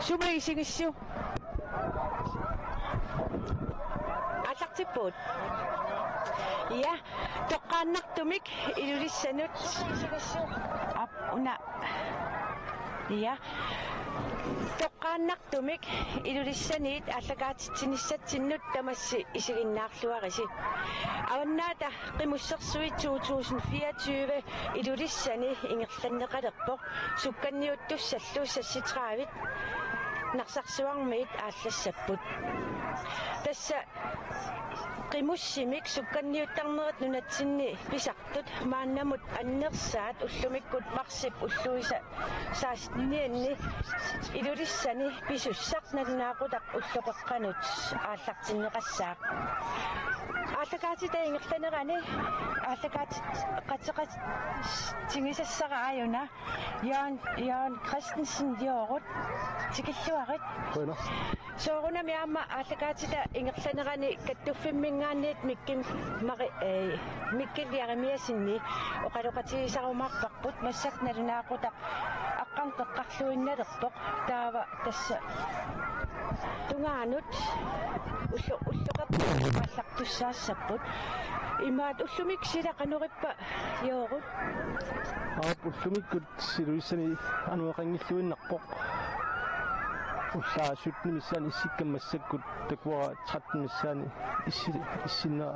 Sumaisingissu. Ataqtippuut. Ja, toqqaannartumik ilulissanut. Ap una. Ja. Toqqaannartumik ilulissaniit allakaatitsinissattinnut tamassi isiginnaarluarisi. Avannaata qimussersuit 2024 ilulissani ingerlanneqalerpoq sukkanniuttussallu sassitraavit narsarsuarmiit aallassapпут. Tassa qimussimik sukkanniuttarnerat nunatsinni pisartut maannamut annersaat ullumikkut marsip ulluisa saasnianni ilulissani pisussarnalunaaqutaq ulloqeqqanut aallartinneqassaaq ааллакаатита ингерланерани ааллакаати qatseqat tingisassaraajuna Jørgen Christensen Jorut tikilluarit Bueno. soorunami aamma aallakaatita ingerlanerani kattuffimmingaanniit mikkil Jeremiasinni oqaluqatigisarumaqparput massaknalunaaqutaq aqqan qeqqarluinnalerpoq taava tassa tungaanut ulluqeq аллартуссаассаппут имаат уллумик силақанериппа Jorut Ullumikut siluissani anuaqangilluinnarpoq ullaasutni missani issikkammassakkut takuara 13 missani issinna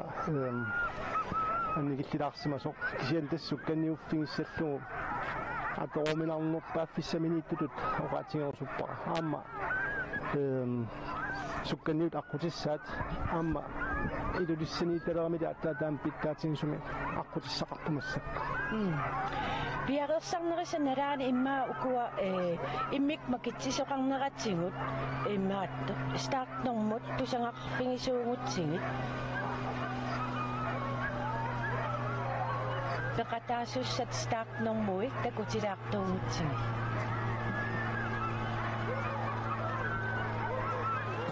annikillilaarsimasoq kisian tassukkanniuffingissallugu атооminarnerpaaffissaminiittutut oqaatingerusuppara aamma sukkanniut aqutissaat aamma ilulissaniitaleraami taataam pikkaatingisumi aqutissaqarpumassakka piarersarnerisannalaani immaa ukua immik makitsisoqarneratsigut immaattu startnermut tusangaqpingisuungutsigit peqataasussat startnermui takutilaartuungutsigit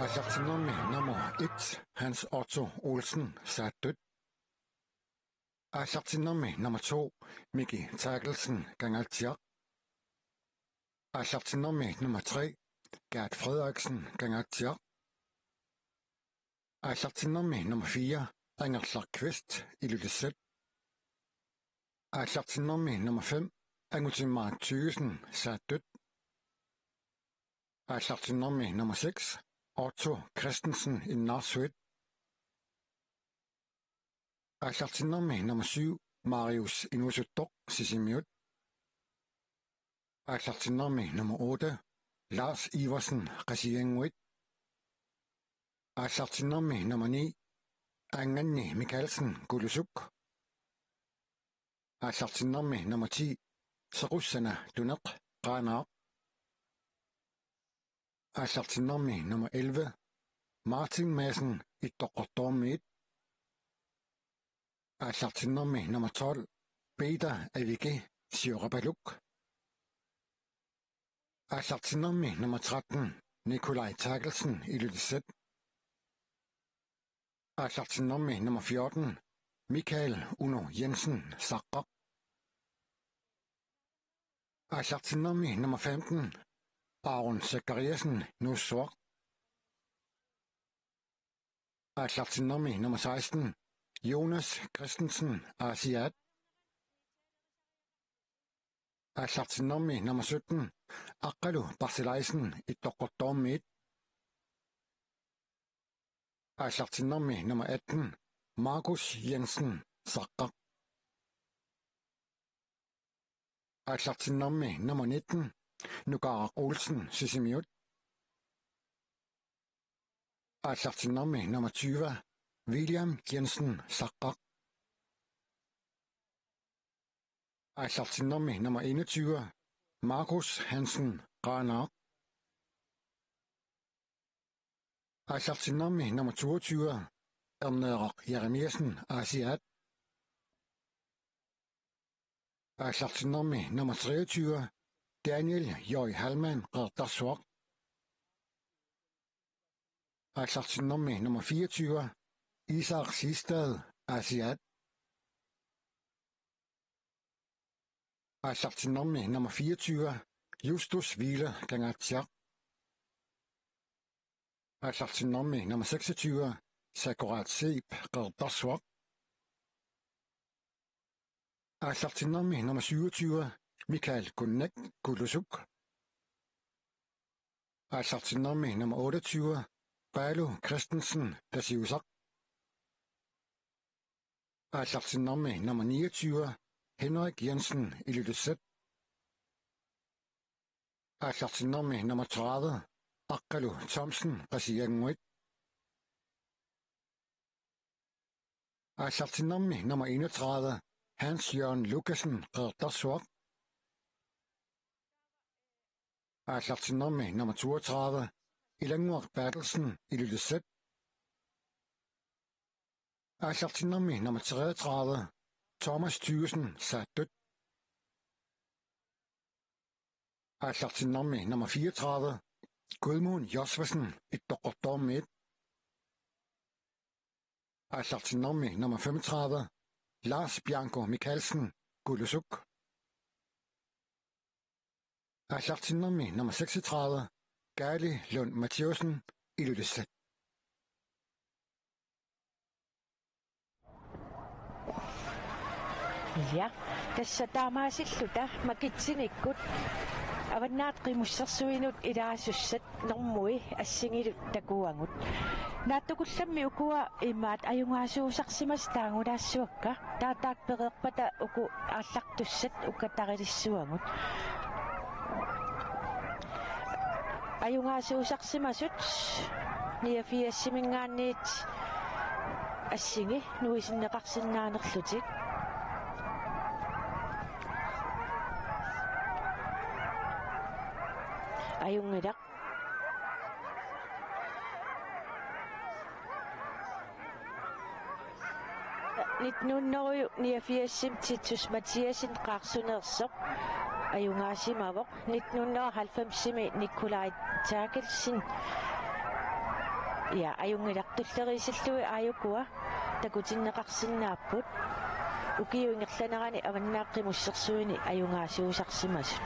Asartinommi nummer 1, Hans Otto Olsen, Saartøt. Asartinommi nummer 2, Miki Terkelsen, Gangaltiak. Asartinommi nummer 3, Gert Frederiksen, Gangaltiak. Asartinommi nummer 4, Inger Kvist, Ilulissat. Asartinommi nummer 5, Angutimar Thyssen, Saartøt. Asartinommi nummer 6, Otto Christensen i Narssuit. Asartinommi nummer 7, Marius Inusutok Sisimiut. Asartinommi nummer 8, Lars Iversen Resienguit. Asartinommi nummer 9, Anganni Mikkelsen Gulusuk. Asartinommi nummer 10, Sarussana Dunak Granar. Asartinommi nummer 11, Martin Madsen i Dokkortormit. Asartinommi nummer 12, Peter Avike Sjørabaluk. Asartinommi nummer 13, Nikolaj Terkelsen i Ilulissat. Asartinommi nummer 14, Michael Uno Jensen Saqqaq. Asartinommi nummer 15, Aron Zachariasen Nussuaq. Asartinommi nummer 16, Jonas Christensen Asiat. Asartinommi nummer 17, Aqalu Barsileisen i Dokkortormit. Asartinommi nummer 18, Markus Jensen Saqqaq. Asartinommi nummer 19, Nugarak Olsen Sisimiut. Asartinommi nummer 20, William Jensen Saqqaq. Asartinommi nummer 21, Markus Hansen Granar. Asartinommi nummer 22, Ernerak Jeremiasen Asiat. Asartinommi nummer 23, Daniel Jøj Halman Qertarsuaq. Asartinommi nummer 24, Isak Sistad Asiat. Asartinommi nummer 24, Justus Hvile Gangaltiak. Allartinnommi nummer 26, Sakurat Seep Qerdarssuaq. Allartinnommi nummer 27, Michael Gunnek Kulusuk. Allartinnommi nummer 28, Balo Christensen Dasiusak. Allartinnommi nummer 29, Henrik Jensen Ilulissat. Allartinnommi nummer 30, Akkalu Thomsen Qasianguit. Allartinnommi nummer 31, Hans-Jørgen Lukasen Qerdarssuaq. Allartinnommi nummer 32, Ilanguaq Bertelsen Ilulissat. Allartinnommi nummer 33, Thomas Thygesen Saatut. Allartinnommi nummer 34, Gudmund Josvasen Ittoqortormiit. Allartinnommi nummer 35, Lars Bianco Mikkelsen Kulusuk. Allartinnommi nummer 36, Gali Lund Mathieusen Ilulissat. Ja, tässä taamaasilluta makitsinikut avannaat qimussersuinut ilaasussat normui assingilut takuangut naattukullammi ukua immaat ajungaasuusarsimas taangulaassuakka taataakpereerpata uku aallartussat ukkataqilissuangut ajungaasuusarsimasut niafiassimingaanniit assingi nuisinneqarsinnaanerlutik ayungilaq nitnuunneruyu niafiassim Titus Mathiasen qaarsuneersoq ayungaasimaavoq nitnuunneru 90-simi Nikolai Takelsin ja ayungilaqtulleriisillui aayukua takutinneqarsinnaapput ukiuingerlanerani avannaaqqimусsersuini ayungaasiusarsimasut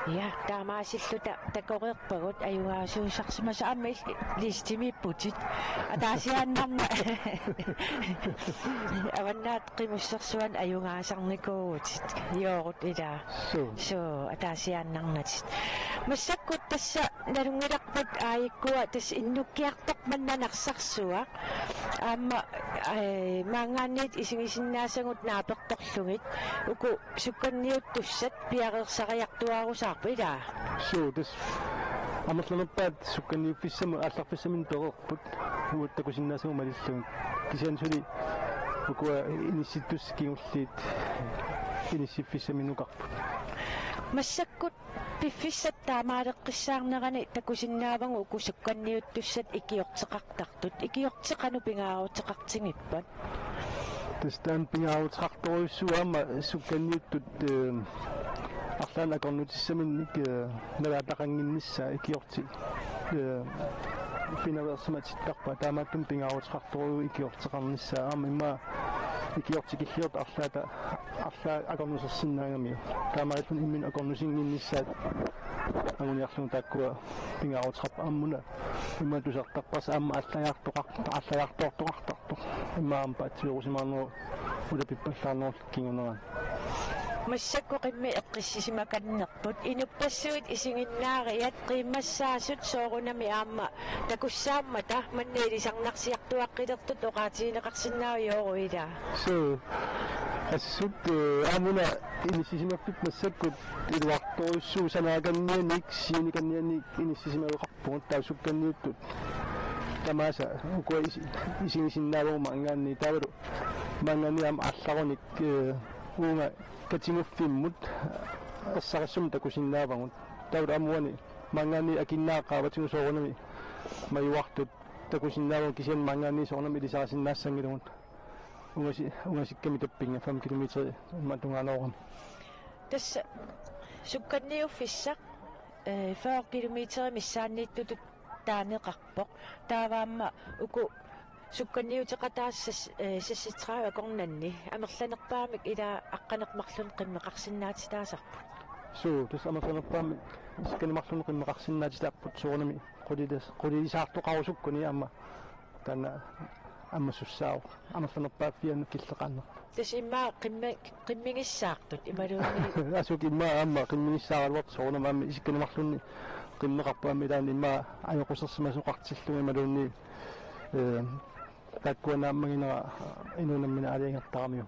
Ja, taamaasilluta takoreerpagut ajungaasuusarsimasa ammil listimipputit ataasiaannarma avannaat qimussersuan ajungaasarnikuutit yoorut ilaa so ataasiaannarnatit massakkut tassa nalungilarput aayikkua tas innukkiartoq mannanarsarsuaq aamma maangaanniit isingisinnaasанgut naapertorlugit uku sukkanniuttussat piareersariartuarusaarpu ilaa so das амерланерпаат сукканниуффиссаму аалларфиссамин тоқерпут уаттакусиннаасагу малиллугут кисиансули укуа инисситтус кигуллиит иниссиффиссаминукарпут массаккут пиффиссат таамаалеққиссаарнерани такусиннаавангу уку сукканниуттуссат икиортеқартартут икиортеқану пингаарутеқартингиппат тастан пингаарутеқарторуйссуаама сукканниуттут арлаана корнутиссаминник налаатақангиннissaа икиорти пинаверсаматиттарпа таамааттум пингаарутеқарторуйу икиортеқарнissaа аама имма икиортикиллиорт арлаата арлаа акорнусерсиннаагами таамааллун иммин акорнусингиннissaат агуниарлун тааккуа пингаарутеқарпа аммуна имма тусартарпарса аама аллагаартоортоқартарту имма ампаатсиорусимаарнеру улапиппаллаарнерлуккингунеран Massakku qimmi eqqissisimakannerput inupassuit isinginnaariat qiimmassaasut soorunami aamma takussaamata manniilisarnarsiartuaqqilertut oqaatiineqarsinnaaujooruila So assut amuna inissisimappit massakkut iluartorissuusanaakannianik siinikannianik inissisimaluqarpugut taussukkanniuttut tamasa ukua isingisinnaavuma angaanni taavalu maangaanni aama allarunik uunga katinguffimmut assaqassum takusinnaavagut taavalu amuani maangaanni akinnaaqaavatigu soorunami mayuartut takusinnaavagut kisian maangaanni soorunami ilisaqasinnaassangilugut ungasikkami tappinga 5 kilometer matungaanoram tassa sukkanniuffissaq 40 kilometer missaanniittutut taaneqarpoq taavaamma uku sukkanniuteqataassas sassitraa akornanni amerlanerpaamik ila aqqaneqmarlun qimmeqarsinnaatitaasarput so tas amafanerpaamik iskanimarlun qimmeqarsinnaatitaarput soorunami qulisaartoqarusukkuni amma tanna аммассусаау амаффанерпааффианну киллеқааннер тас иммаа қиммигиссаартут ималууни асук иммаа аама қиммигиссаагалуарт соорнамаами исикканамарлунни қиммеқарпаами таани иммаа аёқусерсимасоқартиллуги ималуунни таккуанааммагинера инунаммина алиангертарамиу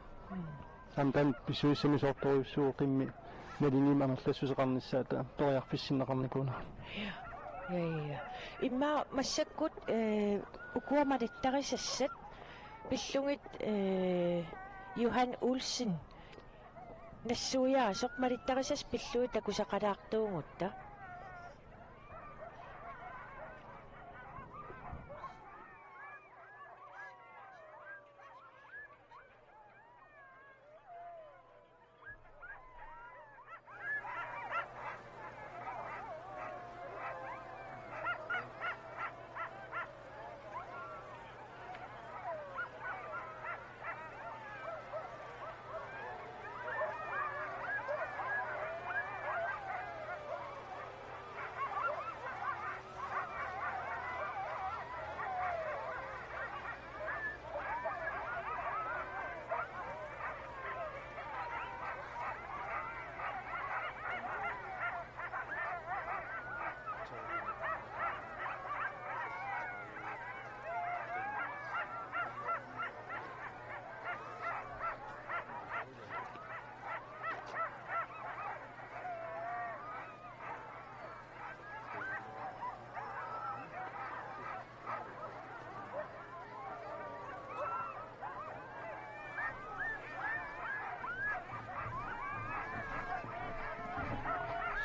самтан писуиссами соорторуйуссуу қимми налиним амерлассусеқарниссаата ториарфиссиннеқарникуна ja imma massakut ukuamalittarissassat pillungit Johan Olsen nassuuyaa soqmalittarissas pillui takusaqalaartuungutta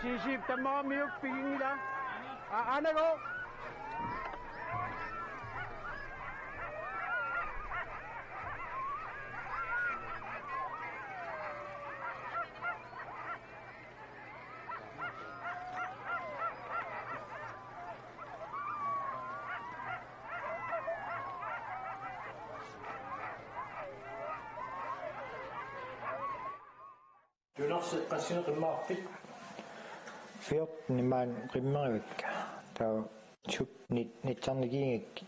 Sisip tama miuk piging nila. Ana ko. Du er nok sikkert rimmerfik. Fjort nimaan qimmerivik tau chup nitsarnigiingik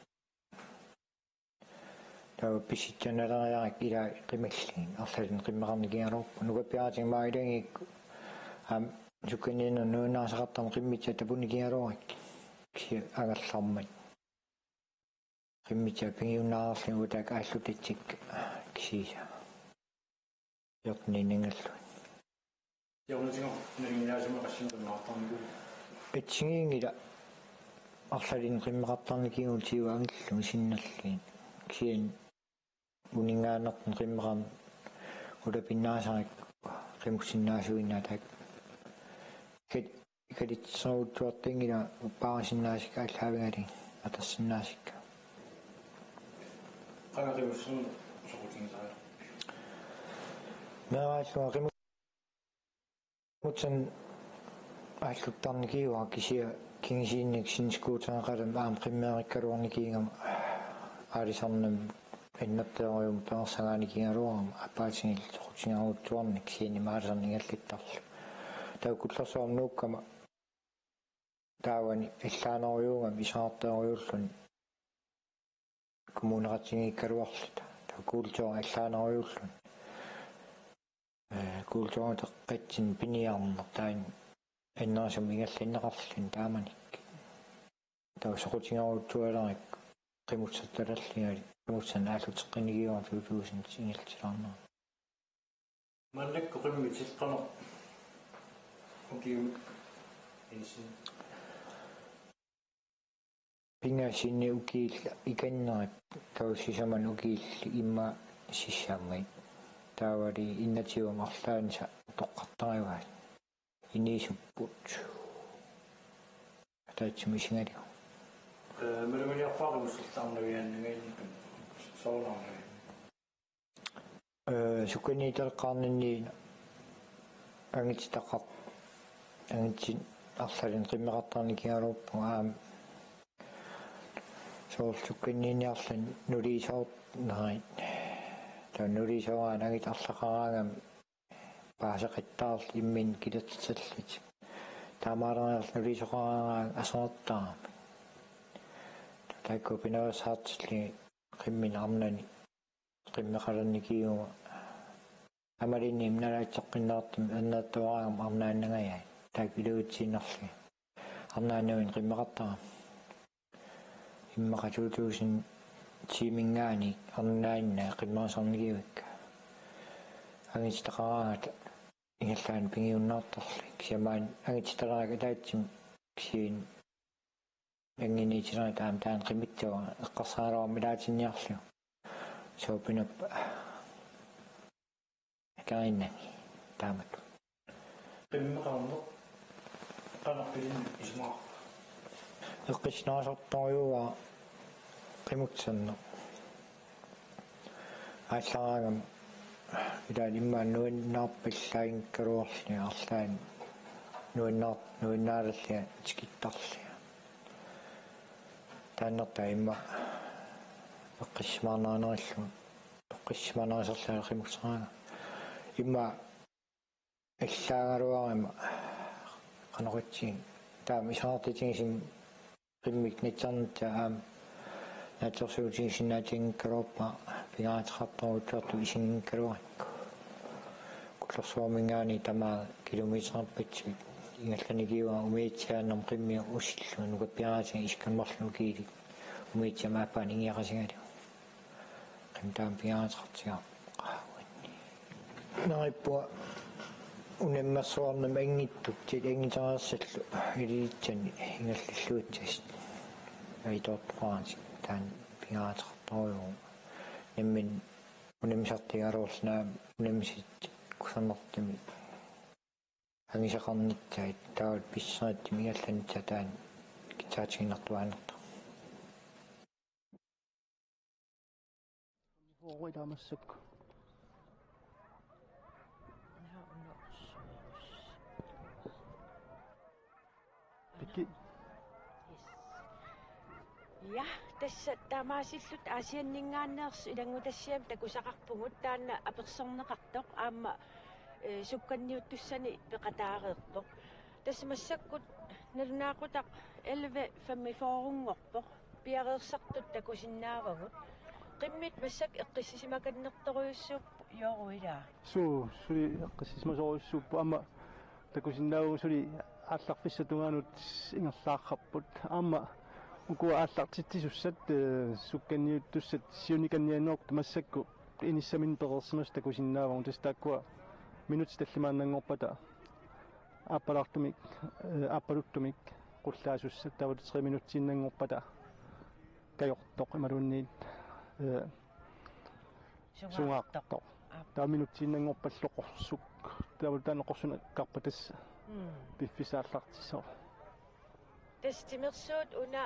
tau pisitjanaleriarik ila qimallin arlalin qimmeqarnigialuuppu nukapiaatimailangik sukkaninu nuunaasaqartam qimmitsa tapunigialuurik kisi agallarmat qimmitsa pingiunnaarlin utak aallutitsik kisiisa yotniningallu Etsingiingila arlalin qimmeqartarnikiigul tiuangillu sinnalliin kien uningaannertun qimmeqarn ulapinnaasaqik qimuksinnaasuinnatak kaditseruttuartingila uppaarasinnaasik aalhaavingalin atassinnaasik qanaqimussun soqutinsaa meeraalluqa mutsan ааллуттарникиуа кисиа кингисиинник синскуутеқалам аам қиммеэриккалуарникиингам аалисарнам иннаттеориум персагааникингалуарам апаатингил тоқутингаруутсуарник сиини маалернигаллиттарлу таукуллерсуарм нууккама таавани иллаанориунгам исаартеориуллун коммунератингиккалуарлута таукуултоо иллаанориуллун култуунга теққатсин пиниарнертаан аннерсум ингаллиннеқарлун тааманик таусоқутингаарутсуалерик қимутсатталаллиали қимутсан ааллутеққинигиуар 2000 ингалтилаарнаа маллакку qimmi силқано оким инсин пингасинни укиилла иканнерат таусисаман укиилли имма сиссааммай таавали иннатиумарлаанса тоққартариваат инисуппут таатсимисингалиу мэрэмэниарпаару султаарнавианнагайникум соонаарнавиан сукканиитеққарнинни ангититаққар ангитит арлалин қиммеқартарни кигалууппу аам соорсукканниниарлан нулисаут нарит таннулисараан ангит арлақараангам паасеқиттаарл иммин килертитсаллит таамаалернерл нулисоқараан асоортаа такко пинавасаартилли қиммин арнани qimmeqalannikiuga amalinni imnalaatseqqinnaartum annaattuaraagam arnaannagayai taakiluutsiinnerli arnaannuin qimmeqartara immaqa 2000 tiimingaani arnaanna qimmeqasarnikiuvakka angititaqaraangata ingallaan pingiunnaartarli kisiamaan angititaqaraanga taatsim kisiin anginiitinera taam taan qimittua eqqarsaalawar milaatinniarlu soopinap kainani taamat qimmeqarneq qanarpilin ismaa eqqisnaasartoriuga qimutsanneq ааллараангам илаан иммаан нуиннаарпиллаагинккалуарлни арлаан нуиннаалаллиа тикиттарлиа тааннерта имма эққиссмаарнааnerillу эққиссмаарнаасерлаа қимутсараага имма аллаагалуарима қанеқутсин таам исаартитигисин qimмик нитсарнта аам натерсуутигисинаатингкалууппа пигаатеқартарутуарту исингкалуарикку куллерсуармингаани тамаа километерпатсик ингалланигиуа умиитсиааннерм qimми уссиллу нукаппиаратига исканмарлу киили умиитсамааппаан ингиақасигалу qimtaam пигаатеқартига qaawанни нариппуа унеммассуарнам ангиттук тит ангитераассаллу илиитсани ингаллиллуутсаст аитоортуаанси таан пигаатеқарторюу неммин унемсартигалуурлнаа унемсит кусаннартими ангисақарнитсаит таавал писсериттими игалланитса таан китаатигиннартуаанерта Oidaamassakku. Piki. Ja, tässä taamaasillут aasianningaanneers ilangutassiam takusaqarpugut taanna apersorneqartoq aamma sukkanniuttussani peqataareertoq tasmassakut nalunaaqutaq 11:45 piareersartut takusinnaavagut qimmit massak eqqissisimakannertoruissuup yooruilaa Suli qissismasoruissuuppu amma takusinnaagu suli аалларфиссатунгаанут ингерлааққарпут аама укуа ааллартитсуссат сукканниуттуссат сиуниканнианнеорт массакку иниссамин перерсимас такусиннаавагун тастааккуа минут таллимааннангорпата аппалартумик аппалуттумик qullaasussat тавут 3 минутсиннангорпата кайортоқ ималуунниит сугаартоқ таа минутсиннангорпаллоқорсук тавут таанеқорсуна карпатасса пиффисааллартисоо тестимерсуут уна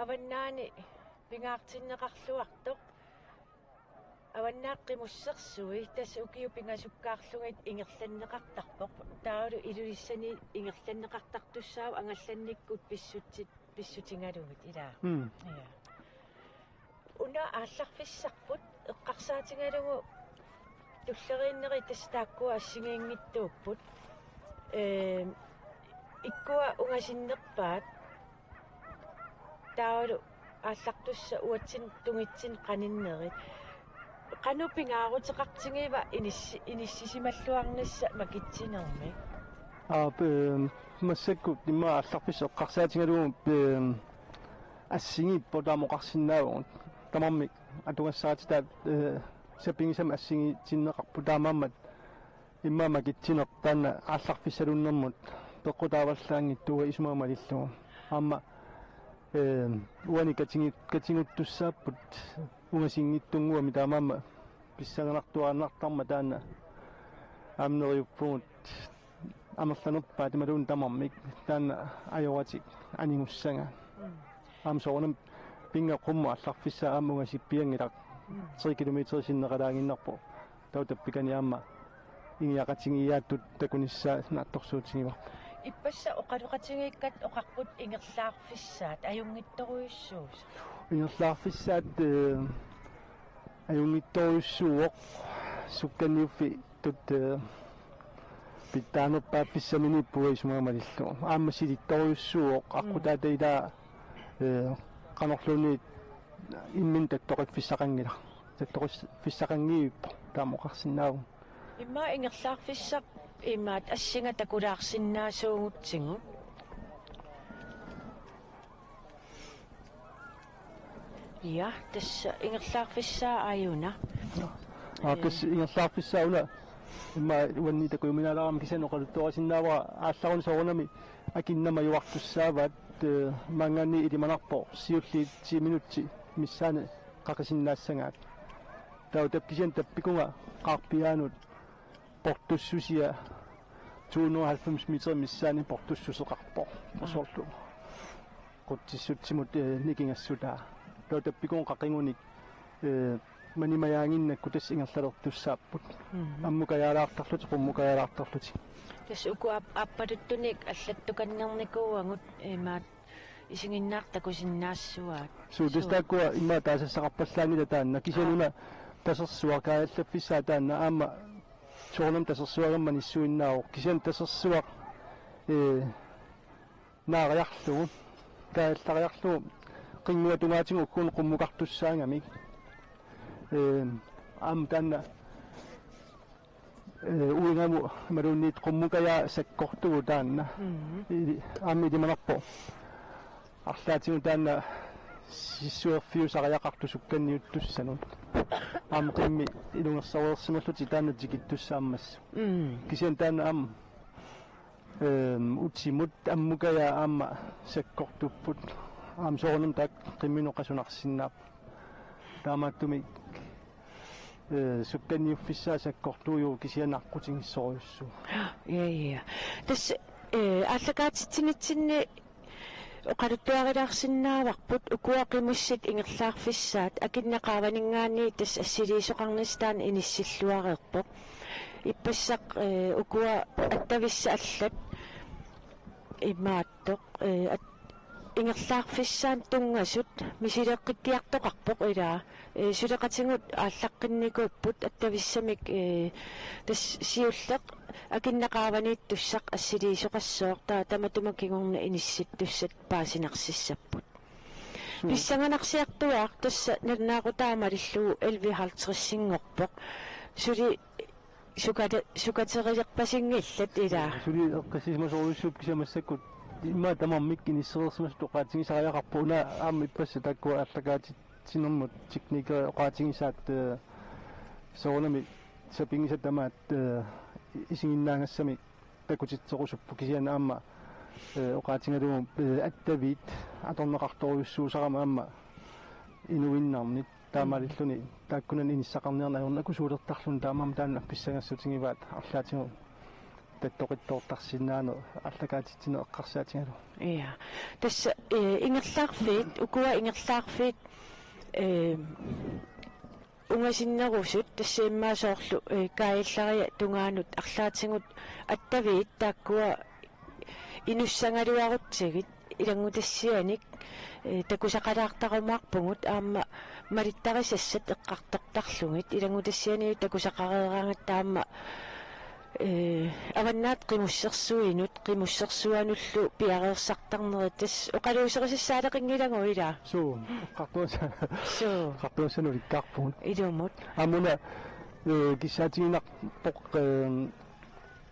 аваннаани пингаартиннеқарлуартоқ аваннааққимуссерсуи тас укиу пингасуккаарлугит ингерланнеқартарпоқ таалу илулиссани ингерланнеқартартуссаав ангалланниккут писсутингалугит илаа я уна аалларфиссарпут эққарсаатингалугу туллерииннери тастааккуа ассигиангиттууппут иккуа унгасиннерпаат таалу ааллартусса уатсин тунгитсин qanиннерит qanu pingaarutiqartingiva inissimalluarnissa makitsinnermi массаккут имма алларписсе эққарсаатингалугу ассигиппо таамоқарсинаагу тамармик атугассаатитаат сапингисам ассиги тиннеқарпу таамааммат имма макитсинертаана аалларписсалуннэрмут пеққутааваллаангиттуга исумаамалиллугу аама уани катингуттуссааппут угасингиттунгуами таамаама писсаганартуааннартарма таана амнериуппугут амерланерпаа тамалуун тамармик таана ajorati анингуссага амсоонам пинга qummu алларфиссаа аамугасиппиангилар 3 километр синнеқалаангиннарпо таутаппикани аама ингиақатингиааттут такуниссаа наатторсуутингива иппасса оқалуқатингиккат оқарпут ингерлаарфиссаат аюнгитторуйуссуус ингерлаарфиссаат аюнгитторуйуссууоқ сукканиуффи тут питтаанерпаа писсаминиппуа исумаамалиллу аама силитторуйуссууоқ аққутаатаилаа qanorluuni immin tattoqik fissaqangila tattoqis fissaqangiippo taamoqarsinnaagu imma ingerlaarfissaq imaat assinga takulaarsinnaasuugutsingu ja tassa ingerlaarfissaa ayuna kas ingerlaarfissaula imma uanni takuuminaalaarama kisanoqaluttoqasinnaava aallarun soornami akinnama yuartussaavaat mangani idimanarpo siulli 10 minutti missaane qaqasinnaassangaat tautapkisian tappikunga qaarpiaanut portussusia 290 meter missaane portussuseqarpo asorlu qottissutsimut nikingassutaa tautappikunga qaqingunik manimayaanginnak kutas ingerlalertussaapпут аммукаяалаартарлут qummukayaalaartarlut тас уку аппатуттуник аллаттуканнерникууангут имаат исигиннаартакусиннаассуаат суудестаккуа имма таасассақарпаллаангила таанна кисалуна тасерсуакааллаффиссаа таанна аама соорнам тасерсуагамман иссуиннаавоо кисиан тасерсуақ наариарлугу тааллариарлугу qinngua tungaatigu ukkuun qummuqartussaangami am taanna uingamu maruunniit qummukayaa sakkortugu taanna aammi dimanarpo арлаатигу таанна сиссуерфиусариақарту сукканниуттуссанут аам qimmi илунгерсаруерсималлути тааннатикиттуссааммас кисиан таанна аам утсимут аммукая аама саккортуппут аам соорнам таак qimminuqasunarsinnaap таамааттуми сукканниуффиссаа саккортуйу кисианарqutiнгиссоруйуссу я тас ааллакаатитсинитсинни оқалуттуарилаарсиннааварпут укуақимуссит ингерлаарфиссаат акиннеқааванингаани тас ассилиисоқарнистаан иниссиллуареерпо иппассақ укуа аттависса аллат имааттоқ ингерлаарфиссаан тунгасут мисилеққиттиартоқарпоқ илаа сулеқатингут ааллаққинникууппут аттависсамик тас сиуллеқ акиннеқааванииттуссақ ассилиисоқассооқ таматумаккигорна инисситтуссат паасинарсиссаппут писсанганарсиартуаақ тасса нернаақутаамалиллуу элвихалтриссингорпоқ сули сукатерилерпасингиллат илаа сули эққасисмасоруйуссууп кисамассаккут имма тамармик иниссерерсимас тоқаатингисариақарпуна аама иппасса таккуа аллагаатит синэрмут техника оqaатингисаат соонами сапингиса тамаат исигиннаагассами такутитсерусуппу кисиана аама оqaатингалугу аттавит аторнеқарторуйуссуусарама аама инуиннарнит таамалиллуни тааккунан иниссақарниарнаерна кусуулертарлун таамаам таанна писсагассутингиваат арлаатингу таттоқиттоортарсинаано аллагаатитсине эққарсаатингалу я тасса ингерлаарфит укуа ингерлаарфит унгасиннерусут тассаиммаасоорлу каиллария тунгаанут арлаатингут аттавиит тааккуа инуссангалуарутсигит илангутассианик такусақалаартарумаарпугут аама малиттарисассат эққартортарлугит илангутассиани такусақареераангат таама аваннаат qimусsersuaнуллу пиареерсартарнеритас оқалуусерисаалеқингилагуила суу қартуаса суу қартуасану ликкарпугут илумут амуна кисаатигинақ поқ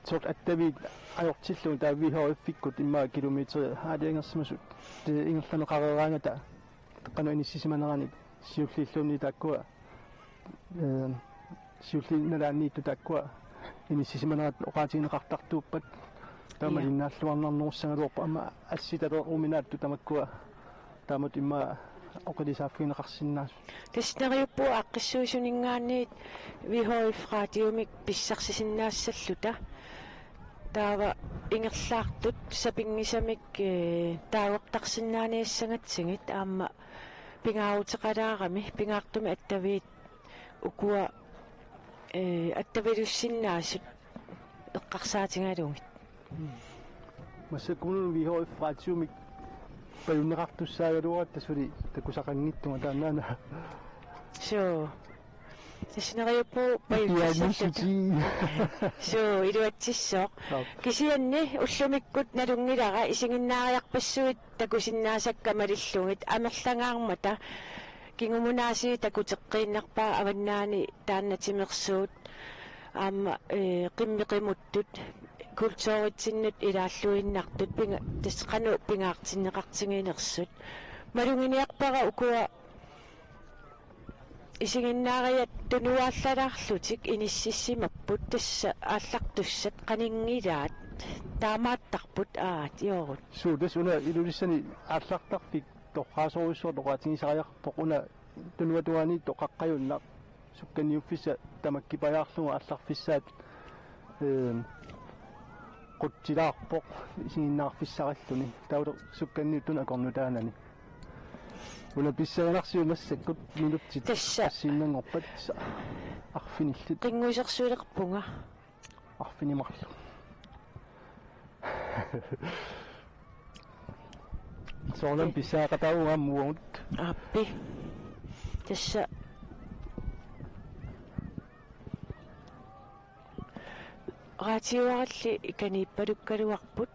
сорт аттави ajortillun taavihorifikкут иммаа километри хаалиангерсимасут ингерланеқарераангата теққану иниссисиманерани сиуллиллуунни тааккуа сиуллинналаанниитту тааккуа иниссисиманерат оқаатигинеқартартууппат таамалиннааллуарнарнерусsaгалуорпа ама асситалееруминаатту тамаккуа таамат иммаа оқилисааффинеқарсиннаас таснериуппу аққиссуусунингаанниит вихорифраатиумик писсарсисиннаассаллута таава ингерлаартут сапингисамик таавеқтарсиннааниассангатсигит аама пингаарутеқалаарами пингаартуми аттавиит укуа аттавилуссиннаасут эққарсаатингалугит массаккунун вихорифраатиумик паюнеқартуссаагалуарат тасули такусақангиттунга таанаана соо таснериуппу паюнеқарсаллута соо илуатсиссоо кисианни уллумиккут налунгилара исигиннаариарпассуит такусиннаасакка малиллугит амерлангаармата кингумунааси такутеққииннарпаа аваннаани тааннатимерсуут аама қиммиқимуттут култууритсиннут илааллуиннартут пинга тасқану пингаартиннеқартингинерсут малунгиниарпара укуа исигиннаариат тунуааллалаарлутик иниссиссимаппут тасса ааллартуссат qaningilaat таамааттарпут аат иорут суу тас уна илулиссани ааллартарфик торхаасоруссуор тоқаатигисариарпоқ уна тунуатуани тоқаққаюнна сукканиуффиса тамаккипаяарлуга аалларфиссаат qutsilаарpoq isingиннаарфиссараллуни таулер сукканниуттуна акорнутаанани уна писсаганарсиумассаккут минуттит тассииннангорпат арфиниллит qinguisersuilerpunga арфинимарлу соонам писсаақатаугаммуут аппи тасса раатиуаралли иканиппалуккалуарпут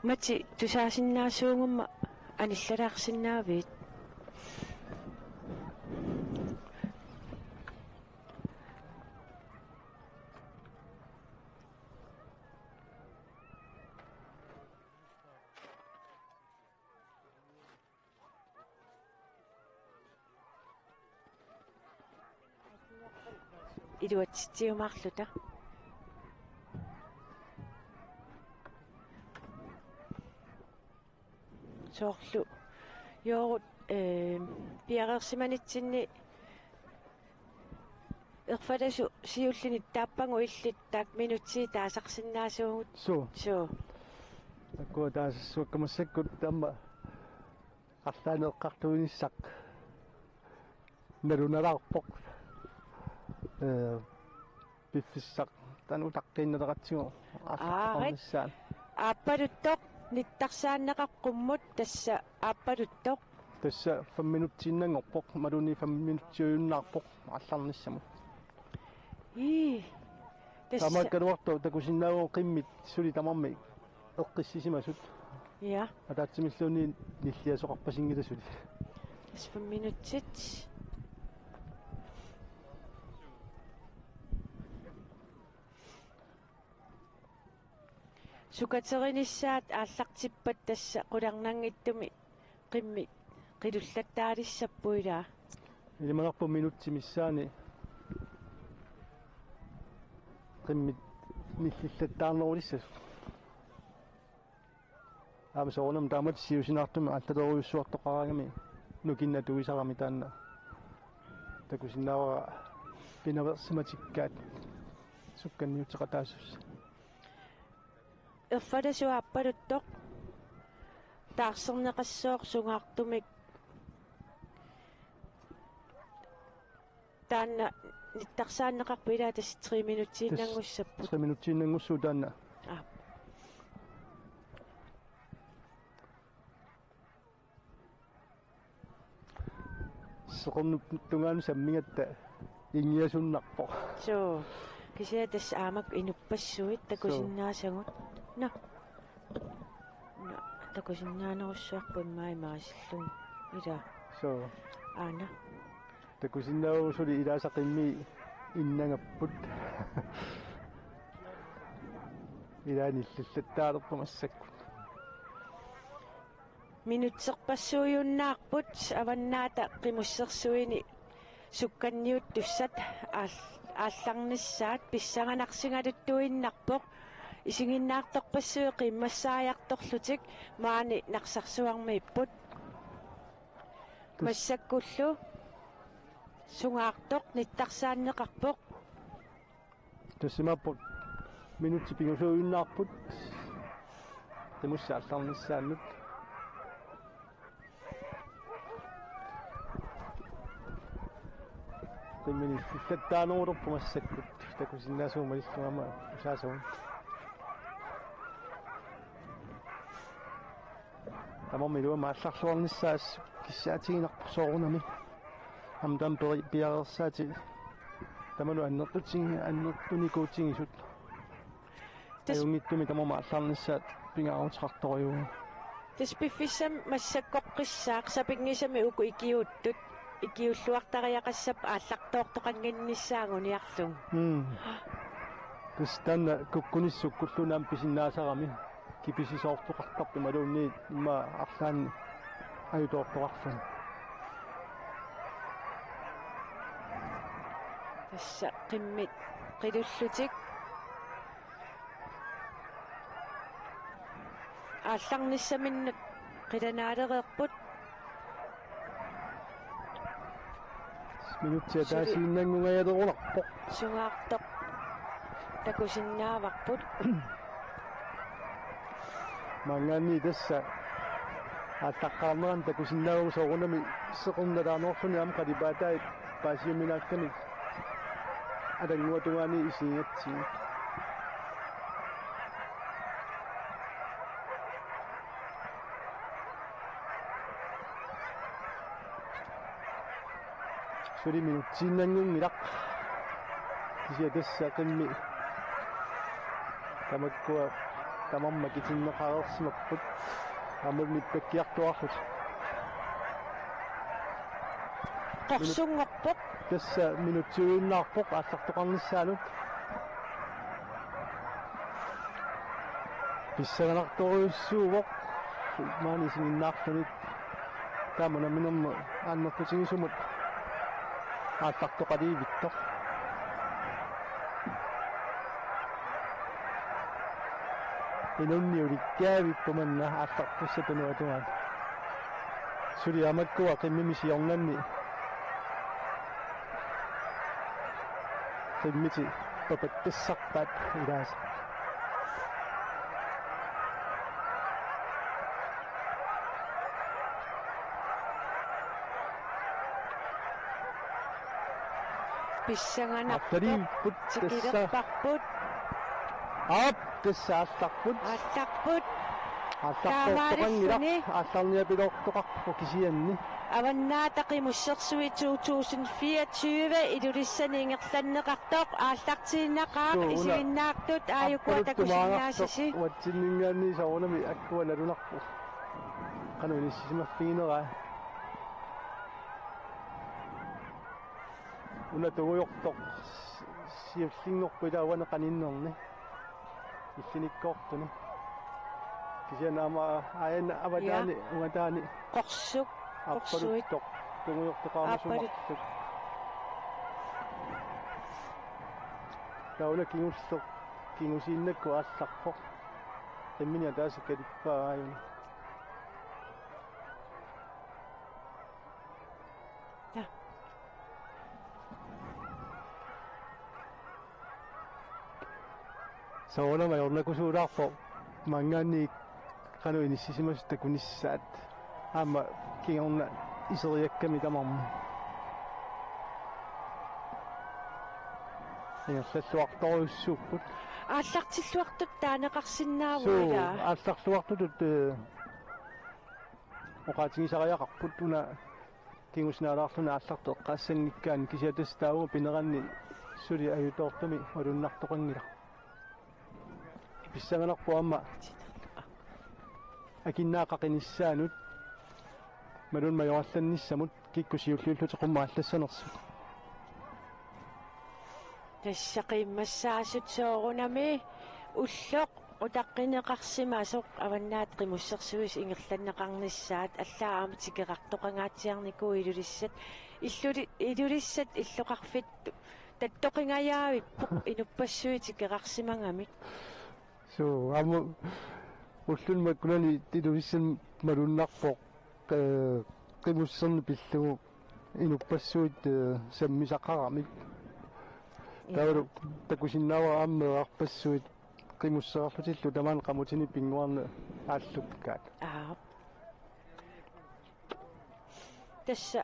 мати тусаасиннаасуунгумма аниллалаарсинаавит илуатситсиумаарлута соорлу ёорут пиареерсиманитсинни ерфаласу сиуллини тааппангу иллит таак минутси таасарсиннаасуугут суу соо таккуа таассуаккамассаккут таама арлаанеэккартуиниссақ налуналаарпоқ пиффиссақ тану таққиннелератсигу аарлааққарнissaан ааппалуттоқ ниттарсааннеқаққуммут тасса ааппалуттоқ тасса 5 минуттииннангорпоқ малуни 5 минуттиуйуннаарпоқ алларниссаму тасса тамаккалуарто такусиннаагоо қиммит сули тамарми эққиссисимасут я атаатсимиллууни ниллиасоқарпасингиласули 5 минутсит сукатеринissaат ааллартиппат тасса қуларнангиттуми қимми қилуллаттаалиссаппуилаа илиманарпу минуттимиссаани қиммит ниллиллаттаарнерулиссас аамсоорнам таамат сиусинаартуми аллалеруйуссуартоқараагами нукинна туисарами таанна такусиннаава пинаверсиматиккаат сукканниутеқатаассус ерфаласу ааппалуттоқ таарсернеқассоор сунгаартумик таанна ниттарсааннеқарпилаа тас 3 минутсииннангуссаппут 3 минуттииннангуссуу таанна соқорнуп тунгаanu саммигатта ингиасуннарпо соо Kisia tas aamak inupassuit takusinnaasangut. No. No, takusinnaanerussuarpun maimaassallun. Ila. So Aana. takusinnausuli ilaasaqimmi innangapput ilaanillullattaalerpumassakku Minutserpassuuyunnaarput avannaata qimussersuini sukkanniut tussat aallarnissaat pissanganarsingaluttuinnarpoq isinginnaartorpassui qimmassaajartorlutik maani narsarsuarmiipput массаккуллу сунгаартоқ ниттарсааннеқарпоқ тассимаппут минутти пигусуйуннаарпут тимуссаалларниссааннут тиммини фиттаануурерпу массаккут такусиннаасуумалиллуама усаасуун тамоммилуа маалларсуарниссаас киссаатигинарпу соорунами амдам пиарерсаати таману аннертуникуутсигисут таюнгиттуми тамома алларниссаат пингаарутеқарторюу таспиффиссам массаккоққиссаақ сапингисами уку икиуттут икиуллуартариақассап ааллартоортоқангинниссаагуниарлун тастанна куккуниссуккуллунаам писиннаасарами киписисоортоқартарпи малуунни имма арлаанни аютоортоқарфан тасса қиммит қилуллутик аалларниссаминнут қиланаалереерпут минутсиа таасииннангунгаялеруларпоқ сунгаартоқ такусиннааварпут мангаани тасса ааттаққарнеран такусиннаагу соорунами сеқунналаарнерсуни ам қалипаатаит паасиуминаакками адангуатугаани исингатсиг сури минутсииннангунгилақ кися тасса қимми тамаккуа тамамма китиннеқарерсимаппут амулниппаккиартуарлут қорсунгорпоқ тасса минутсуиннаарпоқ ааллартоқарниссаанут писсаганарторуйуссуувоқ маани сигиннаарлунит таамана минерма ааннерпутигисумут ааллартоқаливиттоқ инунниуликкаавиппуманна ааллартуссатунуатугаат сулиамаккуа қиммимисиорнанни қиммити папаттассарпаат илаас писсанганарпут тикилерпарпут ап тассаалларпут аалларпут ааллартоқангилар аалларниапилоортоқарпу кисианни аваннаатақи муссерсуи 2024 илулиссани ингерланнеқартоқ ааллартииннақаақ исигиннаартут ааюкуа такусиннаасиси уатсиннингаанни соорунами аккуа налунарпу кануниссимаффигинераа уна тугуйортоқ сиуллингорпилауана каниннерни иллиниккоортуни кисианаама аяна аватаани уатаани қорсук аппалуттоқ тугуйортоқарнасумарлут тауна кингуллеқ кингусииннакку аалларпоқ эмминиа таасиккалиппаа аюни соорнама yornakусуулаарпо мангаанни кану иниссисимас такуниссаат аама киорна исериакками тамарма ингерллуарторуссууппут ааллартиллуартут таанеқарсинаавуила аалларлуартутут оқаатигисариақарпут уна кингуснаалаарлуна ааллартоқ қаассангиккаан кисиатас таауга пинеранни suri ayutortumi malunnartoqanngila pissanganarpu amma akinnaaqaqinissaanut malun majorallannissamut kikkusiulluulluteqummaallасsanersut тассақиммассаасут соорунами уллоқ утаққинеқарсимасоқ аваннаат қимуссерсуис ингерланнеқарнissaат аллааама тикеқартоқангаатсиарнику илулиссат илулиссат иллоқарфитту таттоқингаяавиппоқ инуппассуи тикеқарсимангамик so аму уллунма кунани илулиссан малуннарпоқ qimусserni pillугу инуппассуит саммисақарамик тавру такусиннаава аммеарпассуит qimусserарлутиллу тамаан qamutini pinguarne ааллуккаат тасса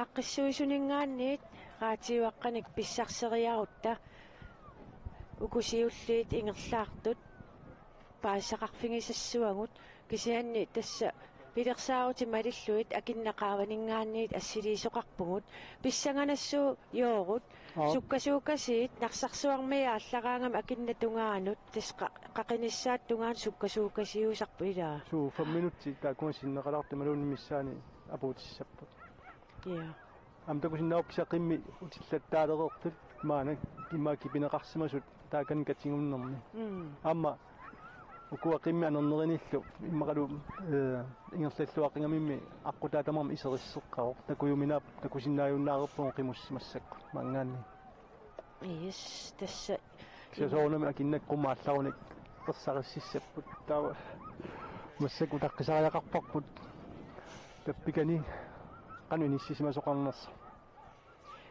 аққиссуисунингаанниит раатиуаққаник писсарсериарутта укусиуллиит ингерлаартут паассақарфигисассуагут кисианни тасса пилерсаарути малиллуит акиннақааванингаанниит ассилиисоқарпугут писсанганассуу йоорут суккасуукасиит нарсарсуармиа аллагаангам акиннатунгаанут тас қақиниссаат тунгаан суккасуукасиусарпу илаа суу 5 минутти таакуасиннеқалаарти малууннимиссаани апуутиссаппут я амтакусиннаупписақимми утиллаттаалереэртут маана киммаки пинеқарсимасут таакан катсигуннэрми амма ukua qimmi anernerillu imaqalu ingerlalluaqingamimmi aqqutaatamarma iserisseqqaroq takuyuminaap takusinnaayunnaagerpun qimussimassakku mangaanni yes tassa siasoornami akinnakkumaallaruni qersarississapput taawa massakku taqqisariaqarparput tappikani qanu nissimasoqarnersa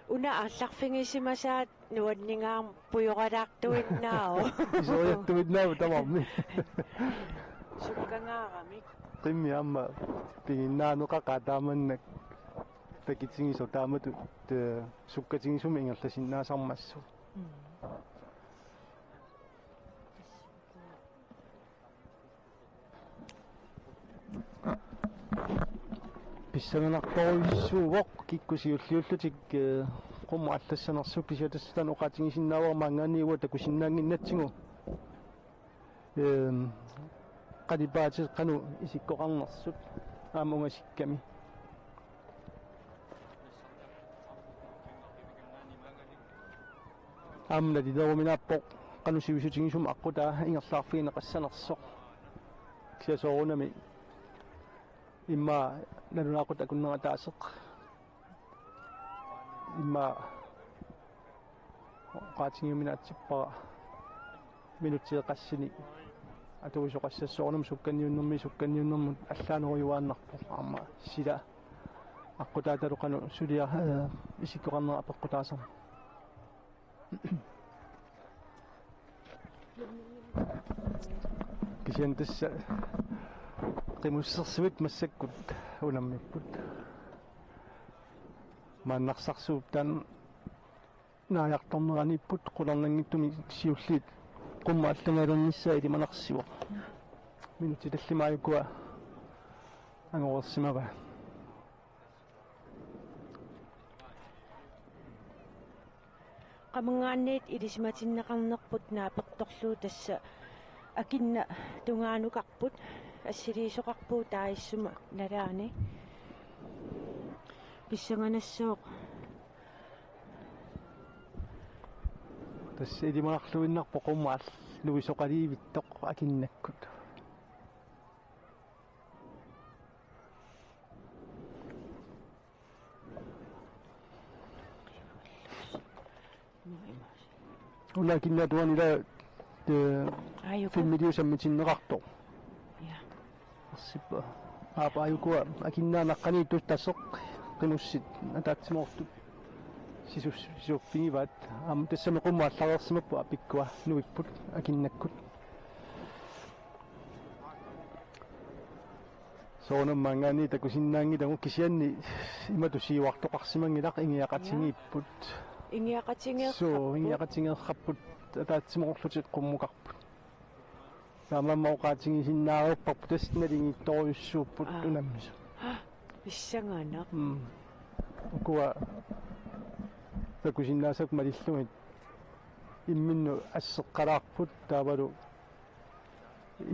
una алларфигисимасаат нуаннингаам пуйоралаартуиннао исориаттуиннаау тамарми суккангаарамик qimmi amma pinginnaanoqaqa taamannak takitsingiso taamatu sukkatingisumi ingerlasinnaasarmassu писсанганарторуиссууоқ киккусиуллиуллутик qummuallassanarsuk kisiatassatan oqatingisinnaawармаангаанниуа такусиннаангиннатсигу qadipaatis qanu isikkoqarnersut aamungassikkami amna dideruminaappoq qanu sivisutigisum aqutaa ingerlaarfigineqassanersoq kisiasoorunami imma nalunaaqut akunnerataaseq imma qaatingiuminaatippara minuttiiqassini atuusoqassassoornum sukkanniunnermut allaaneruyuaannarpu aama sila aqutaataluqanu sulia isikkoqarnera apeqqutaasarma kisian tassa qimussersuit massakkut unammipput мааннарсарсууп таан нааярторнеранииппут qulernangittumi siulliit qumma аллангалернissaa илиманарсиво минути таллимааюкуа ангорерсимава qamngaanniit ilismatиннеқарнерпут нааперторлуу тасса акинна тунгаанукарпут ассилиисоқарпуу тааиссума налаани писсанганассооқ тасса илиманарлуиннарпо qummaал луисоқаливиттоқ акиннаккут улакинна туанила филмидиусаммитиннеқарто я ассиппа аапааюкуа акиннаанаққани туттасеқ qinussit ataatsimortut sisuuffigivat am tassami qummaallariерsimappu apikkua nuipput akinnakkut soonammaangaani takusinnaangi tamu kisianni imatusiuartoqarsimangilaq ingiaqatingiipput so ingiaqatingeerrapput ataatsimorlutiq qummuqarput taamammaoqaatingisinnaarupparput tasnalingittoriussuupput unammisu писсангаанаа ukua takusinnaasaq malillugit imminnu asseqqalaarput taavalu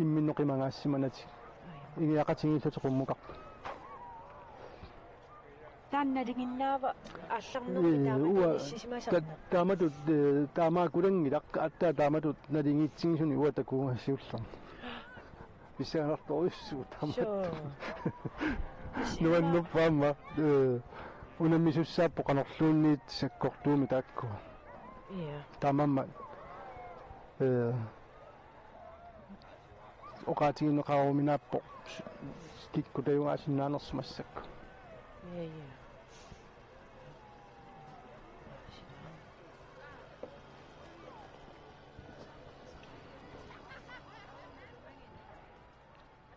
imminnu qimangaassimanati ingiaqatingilluti qummuqarpu таанналигиннаава аалларнерми тааманиссисимасарна taamatut taamaakulangilaq attaa taamatut naliingitsingisuни uа takuungassiullarna писсаанарторуссуу таамат нуаннуппаама унаммисуссааппо канорлуунниит саккортууми таакку я таамамма оқаатигиннеқаруминааппо киккутаюнгаасиннаанерсимассакку я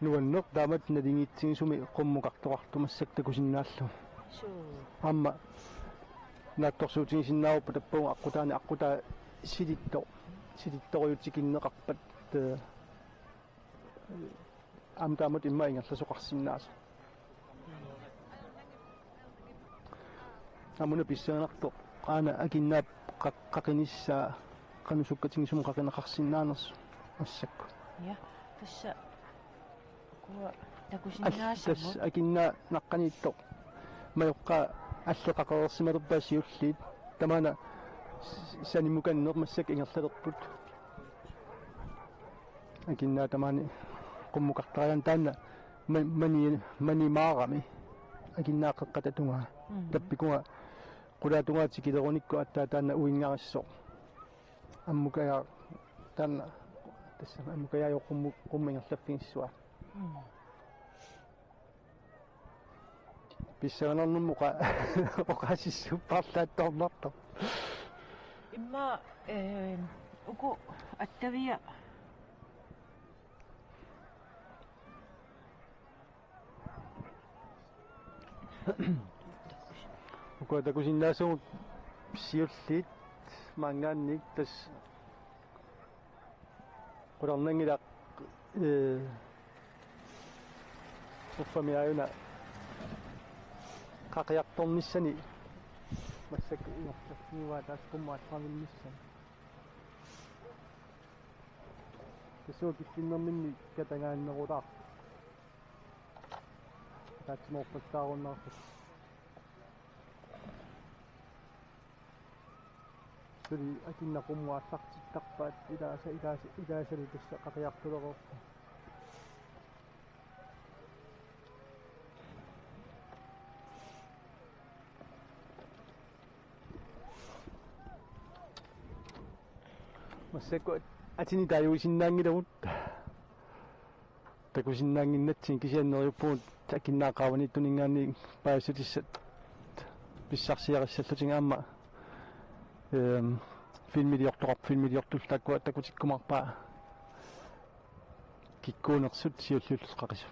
нуаннеқ таамат налингитсигисуми қуммуқартоқартумассак такусиннааллу суу амма наатторсуутигисиннааруппа таппуунга аққутаа силитторюутикиннеқарпат ам таамат имма ингерласоқарсиннаасо амуна писсаанарто qaana акиннаап қаққиниссаа qanusukkatingisum qaqinеқарсиннаанерсу ассакку я тасса куа такусиннаасаму тас акинна наққаниитто маёққа аллеқақерсималерпаасиуллиит тамана санимуканнермассак ингерлалерпут акинна тамани qummuqartarian taanna манимаарами акиннааққаттатунга таппикунга qulaatungaatikилеруникку аттаа таанна уингаариссоо аммукая таанна тасса аммукая qummiнгерлаффигиссуа писсаанернуммуқа оқаасиссуппарлаатторнарто имма уку аттавия уку такусиннаасуу писсиуллиит мангаанник тас qulornangilaq уффамиаюна qaqiartornissani массак ингерлаффигуа таас qummaatqavinnissan тасуу киссиннэрминни катангааннерулаар таатсиморпаттааруннаарпут сuli акиннақуммуааллартиттарпаат илаасали тасса qaqiartuleroorpa массакку атини тааюисиннаангилавут такусиннаангиннатсин кисианнериуппуут акиннаақааваниттунингаани паасутиссат писсарсиариссаллутинга аама filmiliortul takkua takkutikkumarpaa kikkuunersut siullullqaqis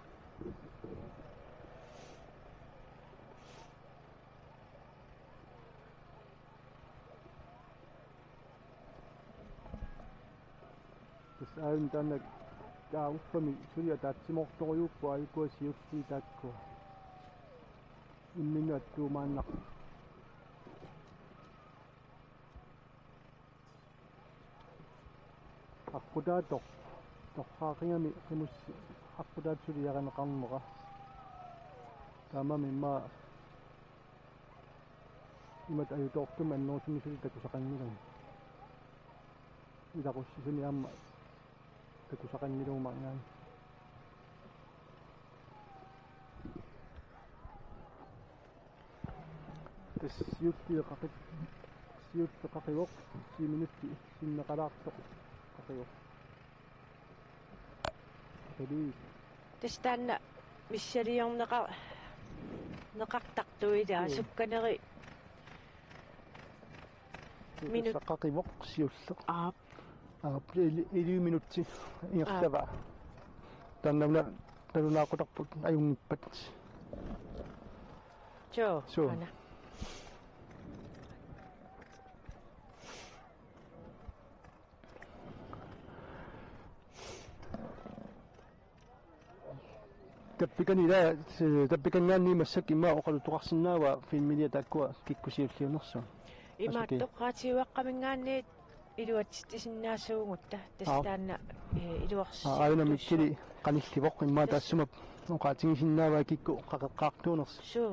tas aun tanna kaaruffami sulia taatsimortoriuppu ayukua siulli takkua immingaattuumaannaq аққутаатор торхаақингами қимусси аққутаатсули яранеқарнера таамами имма имат аютортум аннерусумисули такусақангилун илақуссисуни аама такусақангилумарнгаани тас юттиеқақит сиуттеқақивоқ 10 минутти синнеқалаартоқ тастанна миссалиорнеқа неқартартуилаа сукканери минут саққақивоқ сиуллеқ аа 11 минутти ингерлава таннамна талунаақутарпут аюнгиппат чо ана tappikangaanni massakki maa oqaluttoqarsinnaava filmilia taakkua kikkusiulliunersu имааттоққаатиуаққамингаанниит илуатситисиннаасуугутта тастаанна илуарсис аина миккили канилливоқ имма таассумап оqaатигисиннааваа кикку қақеққаартуунерс суу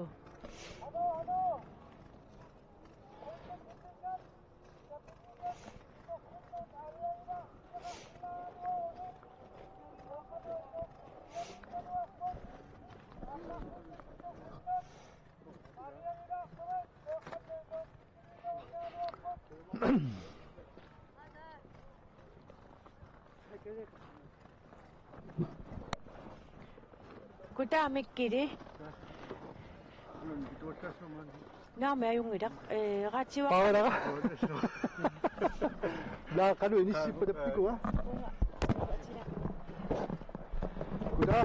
кутаамиккили наамааюнгилақ раатиуақ паарага наа кану иниссиппатаппикуа куда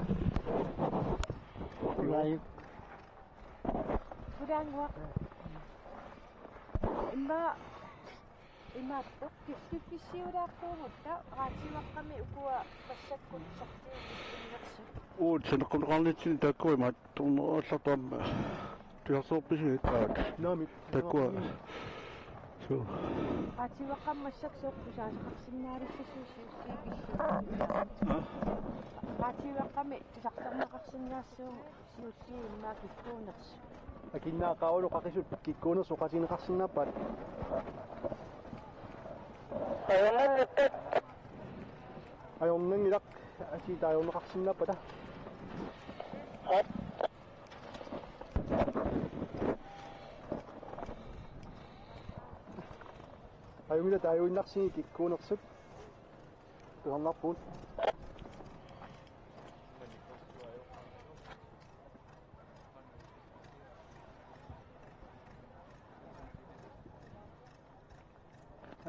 лай кудаангуа имааттоқ киссиурааққуумутта раатиуаққами укуа пассаккут сортиуқингерсу Uut sen kun kannattiin takoi mä tunnen satam työ sopisi taat наами takoi so раатиуаққаммассак соққусаасақарсинаариссасуусиигиллу раатиуаққами тусартарнеқарсинаассуу сиуссииммаа киккуунерсу акиннаа qaulu qaqisut kikkuuner soqatineqarsinnaappaat ajornangilaq asitaajorneqarsinnaapata ajungila taajunnarsigi kikkuunersut tuarnarpuut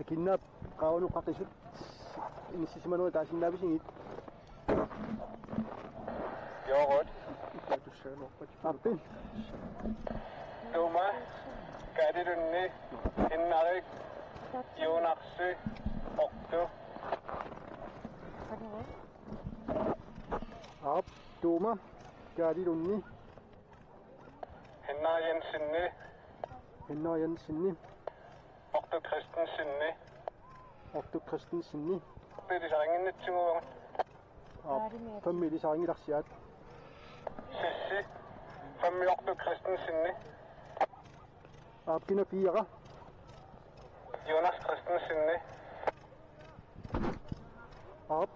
акиннаап qaulu qaqisut inissisimanuа таасиннаависигит Jogurt appin Tuma Kadirunni Innarik Jonaksi Oktu aap tuuma kaalilunni Hinna Jensinni hinnajansinni Oktu Kristensinni ortu kristensinni Pidisanginitsimuungut fammiilisaangilarsiaat Sissi Fammi Oktu Kristensinni aappina piara Jonas Kristensinni aap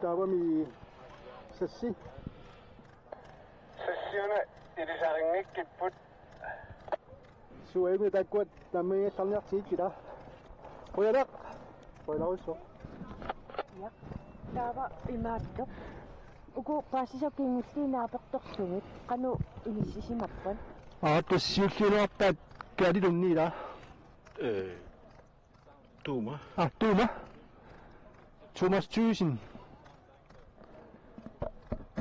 taavami sassi Sissiune Idisangnik Kipput suuagu takkuat tammiallarniartiit kila qoyalaq qoyalarusso таава имааттоқ уку паасисакингуллиинааперторсугит кану иниссисимаппан тассиуллиунуарпаат кaalilunniila Tuma tuuma Thomas Thyssen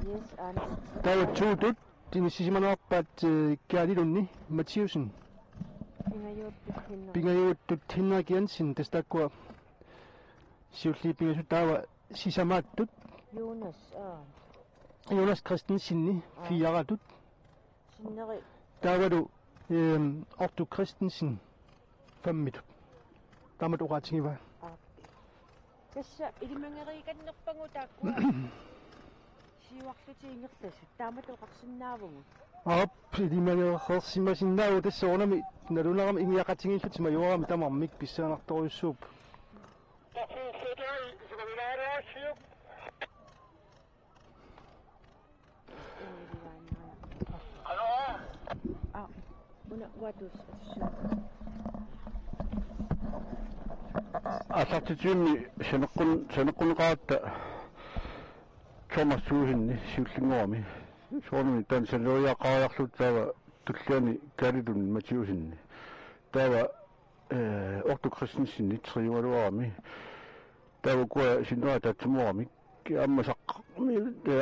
yes ан taava tuutut inissisimanuarpaat kaalilunni Mathiusen pingajuuttut Henrik Jensen tastakkua siulliipingasu taava sisamaаттut Jonas Kristensinni fiaratut синнери taavalu Ortu Kristensen fammitut tamat oqaatigiva тасса илимангериканнерпагу тааккуа сиуарлутиингерласу таамат оқарсинаавгу aap ilimangерерсимасиннааву тассоорнами налунерами ингиақатигиллутима юарами тамармик писсаанарторюссууп уна ватус Asartitiunni saneqqunqaatta Thomas Thyssen siullinguami soornumi tan salluiaqaariarlut taava tulliani kaalilun Mathiusen taava Ortu Kristensinni triualuarami taava kuа sinua tatsumuarami аммасаққми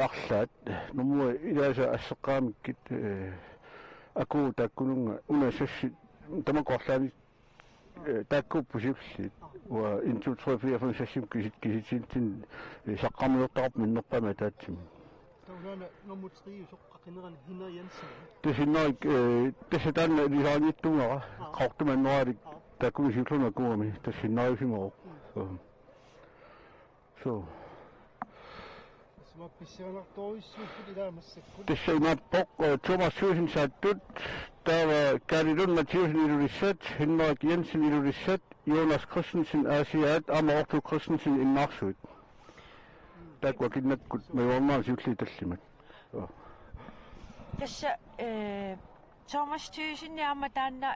арлаат нумуа илааса ассеққаамиккит аку таккунунга унасасси тамакорлаани таккуппусипсит ва инту 3 4 5 6 кисит саққамиортарп миннерпама таатсим Unana nomutri soqqaqineran Hina Jensen. Tisinnaik tässä tänne eli saa nittunga qaqtuman nuarik takuisikluna kuumi tisinnaisimoo. So. Sma pissanartoissuuffut ilaamassakkut. Tässä ei nappo Thomas Suusin saattut. Täällä Karidun Mathiusen ilurissat, Henrik Jensen ilurissat, Jonas Christensen Asiat, Amma Orto Christensen in Narsut. Takwa kinnatkut me varmaan sykli tallimat. Tässä Thomas Thyssen taanna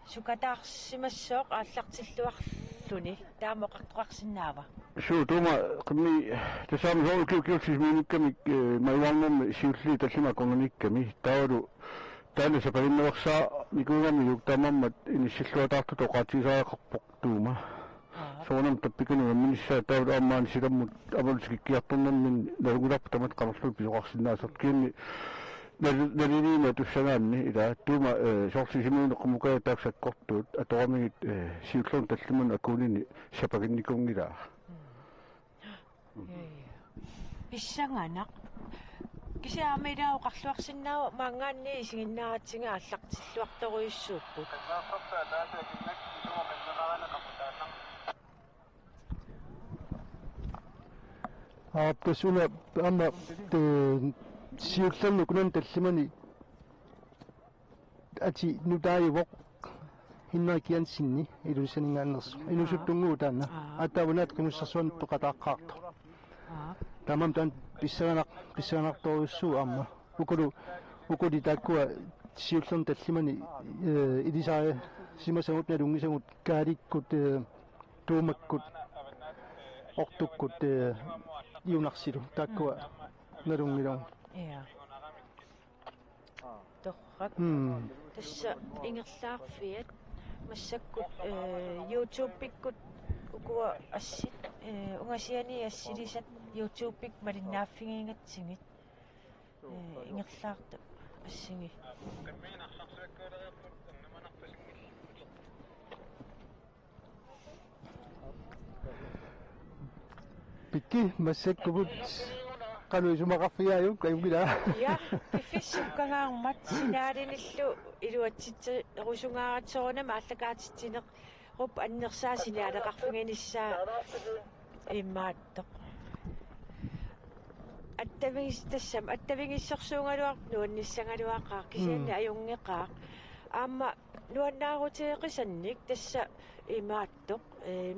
sukataarsimassoq aallartilluarluni taamoqartuarsinnaava. So tuma qimmi tasaami hol kiukilsis minikkamik maiwarnum sykli tallima konganikami taadu taana sapalinnersaa nikuugami yuktamammat inissilluataartu toqaatisaaqarpoq tuuma. Soonam tappikanu minissa taadu ammaan silammut amalsikikkiartornermin nalugulaptamat qanerlut pisoqarsinnaasert kiinni daliliina tussagaanni ila tuuma sortisimuuneqmukaa taaksakkortuut atoramigit siullun tallimun akuunini sapaginnikungilaa. Pissanganaq kisiaamilaa qarluarsinnaa maangaanni isinginnaratsinga аллартиллуарторуйуссууппут. Tasuna amma siullannu kunan tallimani ati nutaajuvoq Henrik Jensenni ilusaningaannersu ilusuttungu taanna attavunat qimussarsuan toqataaqqaartu tamam tan pissanartorussuu amma ukuli taakkua siullan tallimani ilisaa simasangut nalungisangut kaalikkut tuumakkut ortukkut iunarsilu taakkua nalungilong torrak tassa ingerlaarfiat massakkut YouTube-pikkut ukua assit ungasiani assilisat YouTube-pik malinnaaffingiingatsingit ingerlaartu assingi pikki massakkubut qaluisumaqarfiaayuk ayugila ja pifissukkangaarmat sinaalinillu iluatsitsa erusungaaratsoornama allakaatittineq rup annersaa sinaaleqarfinganissaa immaattoq attavingissarsuungaluaq nuannissangaluaqaaq kisianni ajungeqaaq aamma nuannaaruteeqisannik tassa imaattoq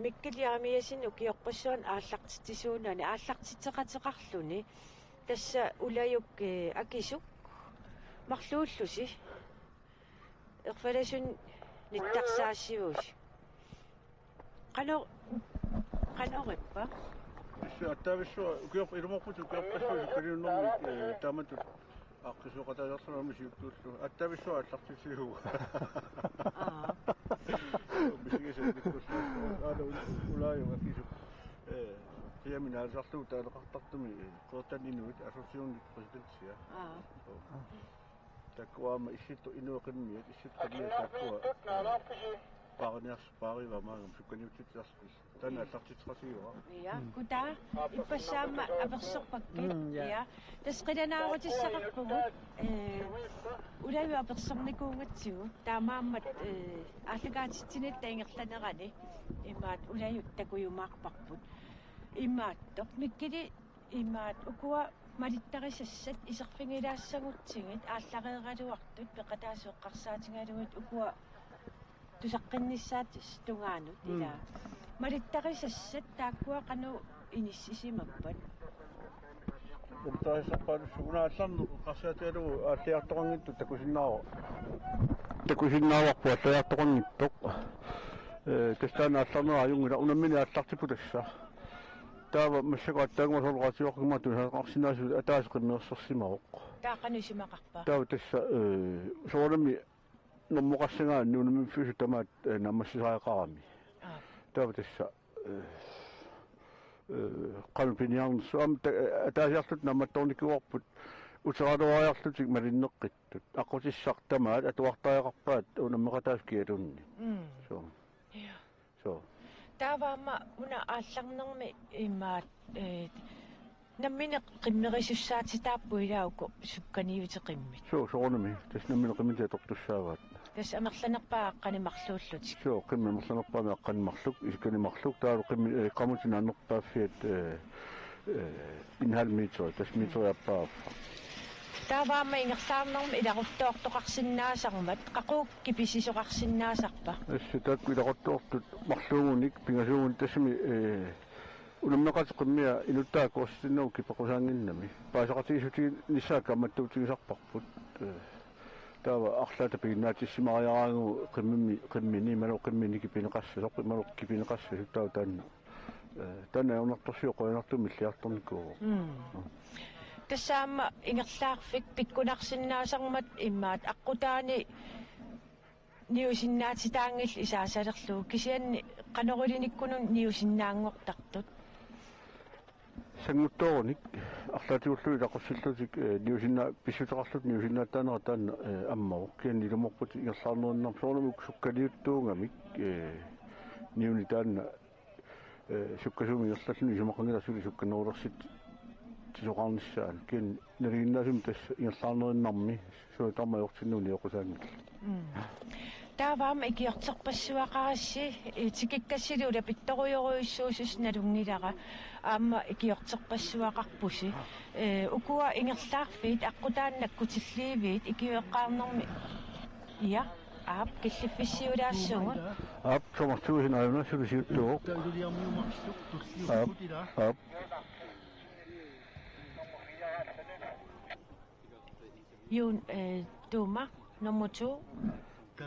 mikkiliarmiasin ukiorpassuan aallartitisuunani aallartiteqateqarluni tassa ulajuk akisuk marluullusi erfalasun nittaqsaassivuus qanorippa Attavissu ukiorp ilumorput ukiorpassu kaliunnermi taamatut aqqisoqatalerlunami siuktuullu attavissu allartisigu bisigisa ulaayu akisu qiyamina alsarlu taaleqartartumi qoortan inuit associationit presidentsia takkuama issittu inuuqimmiat issitqamia takkua paarniarpaariva maagam sukkaniutsitsarpis tana allartitsqasiuqa ja kutaa ipassaamma apersorpakkit ja tasqilanaarutissaqqarpugut ulayu apersornikuungatsigu taamaammat ааллакаатитсинит таингерланерани имаат улают такуйумаарпарпут имааттоқ миккили имаат укуа малиттарисассат исерфингилаассагутсигит ааллареералуартут пеқатаасуэққарсаатингалугит укуа тусаққиннissaатис тунгаанут ила малиттарисассат тааккуа қану иниссисимаппат Umtaisaqpalussu unaallarnu qarssaatialugu aalliartoqanngittu takusinnaawarpu alliartoqanngittoq kastaana allarnera ajungila unammini allartipu tassa taava massaqaattaaguma solqaatiorqumatu qarsinaasu ataasqimmeersorsimaroq таақанусимақарпа taava tassa soorami normmuqassagaanni unammi fiusu tamaat nammassisaaqqarami taava tassa qalpiniarnussu am ataasiarlut nammattornikuarput uteraaluariarlutik malinneqqittut aqutissartamaat atuartaaqqarpaat unammeqataaskialunni so тааваама уна аалларнерми имаат Nammina qimmerissussaatitaappuilauku sukkaniivitiqimmit. Soornami tasnamina qimmitia tortussaavat. Tas amerlanerpaa qanimarluullutik. Qimmimerlanerpaami aqqanimarluk iskanimarluk taalu qimmi qamutina annerpaaffiat 1,5 meter tasmiteriappaaffa. Taavaama ingerlaarnermi ilaquttoortoqarsinnaasarmat qaquuk kipisisoqarsinnaasarpa. Assi taakku ilaquttoortut marluungunik pingasuungun tasmi ulamnaqat qimmia inuttaaqorsinnu kipaqusaanginnami paasaqatiisuti nissaaka ammattuutigisarparput taava arlaata piginnaatissimaariaraangu qimmini malu qimmini kipineqassasoq malu kipineqassasut taava tanna unertorsiu qoyanartumi illiartorniku Tassaama ingerlaarfik pikkunarsinnaasarmat immaat aqqutaani niusinnaatitaangil isaasalerluu kisianni qanorilinikkunun niusinnaanngortartut sanguttoornik арлаатиуллуи лақуссиллутик ниусинна писсутеқарлут ниусиннааттаанера таанна аммау кианни луморпут ингерлаарнериннар соорнамук суккалиуттуунгамик ниуни таанна суккасуми ингерлаллуни исумақангиласули сукканерулерсит тисоқарниссаан киан налигиннаасум тасс ингерлаарнериннарми суутарма йортиннуни оқусаангил Taavaama ikiorterpassuaqarassi tikikkassiluula pittoruyoruissuusus nalungilara aamma ikiorterpassuaqarpusi ukua ingerlaarfiit aqqutaannakkutilliiviit ikiueqqaarnermi ja aap killiffissiulaassунга aap somartuusinajuna sulisiuttuuq aap Jun Tuma nummer 2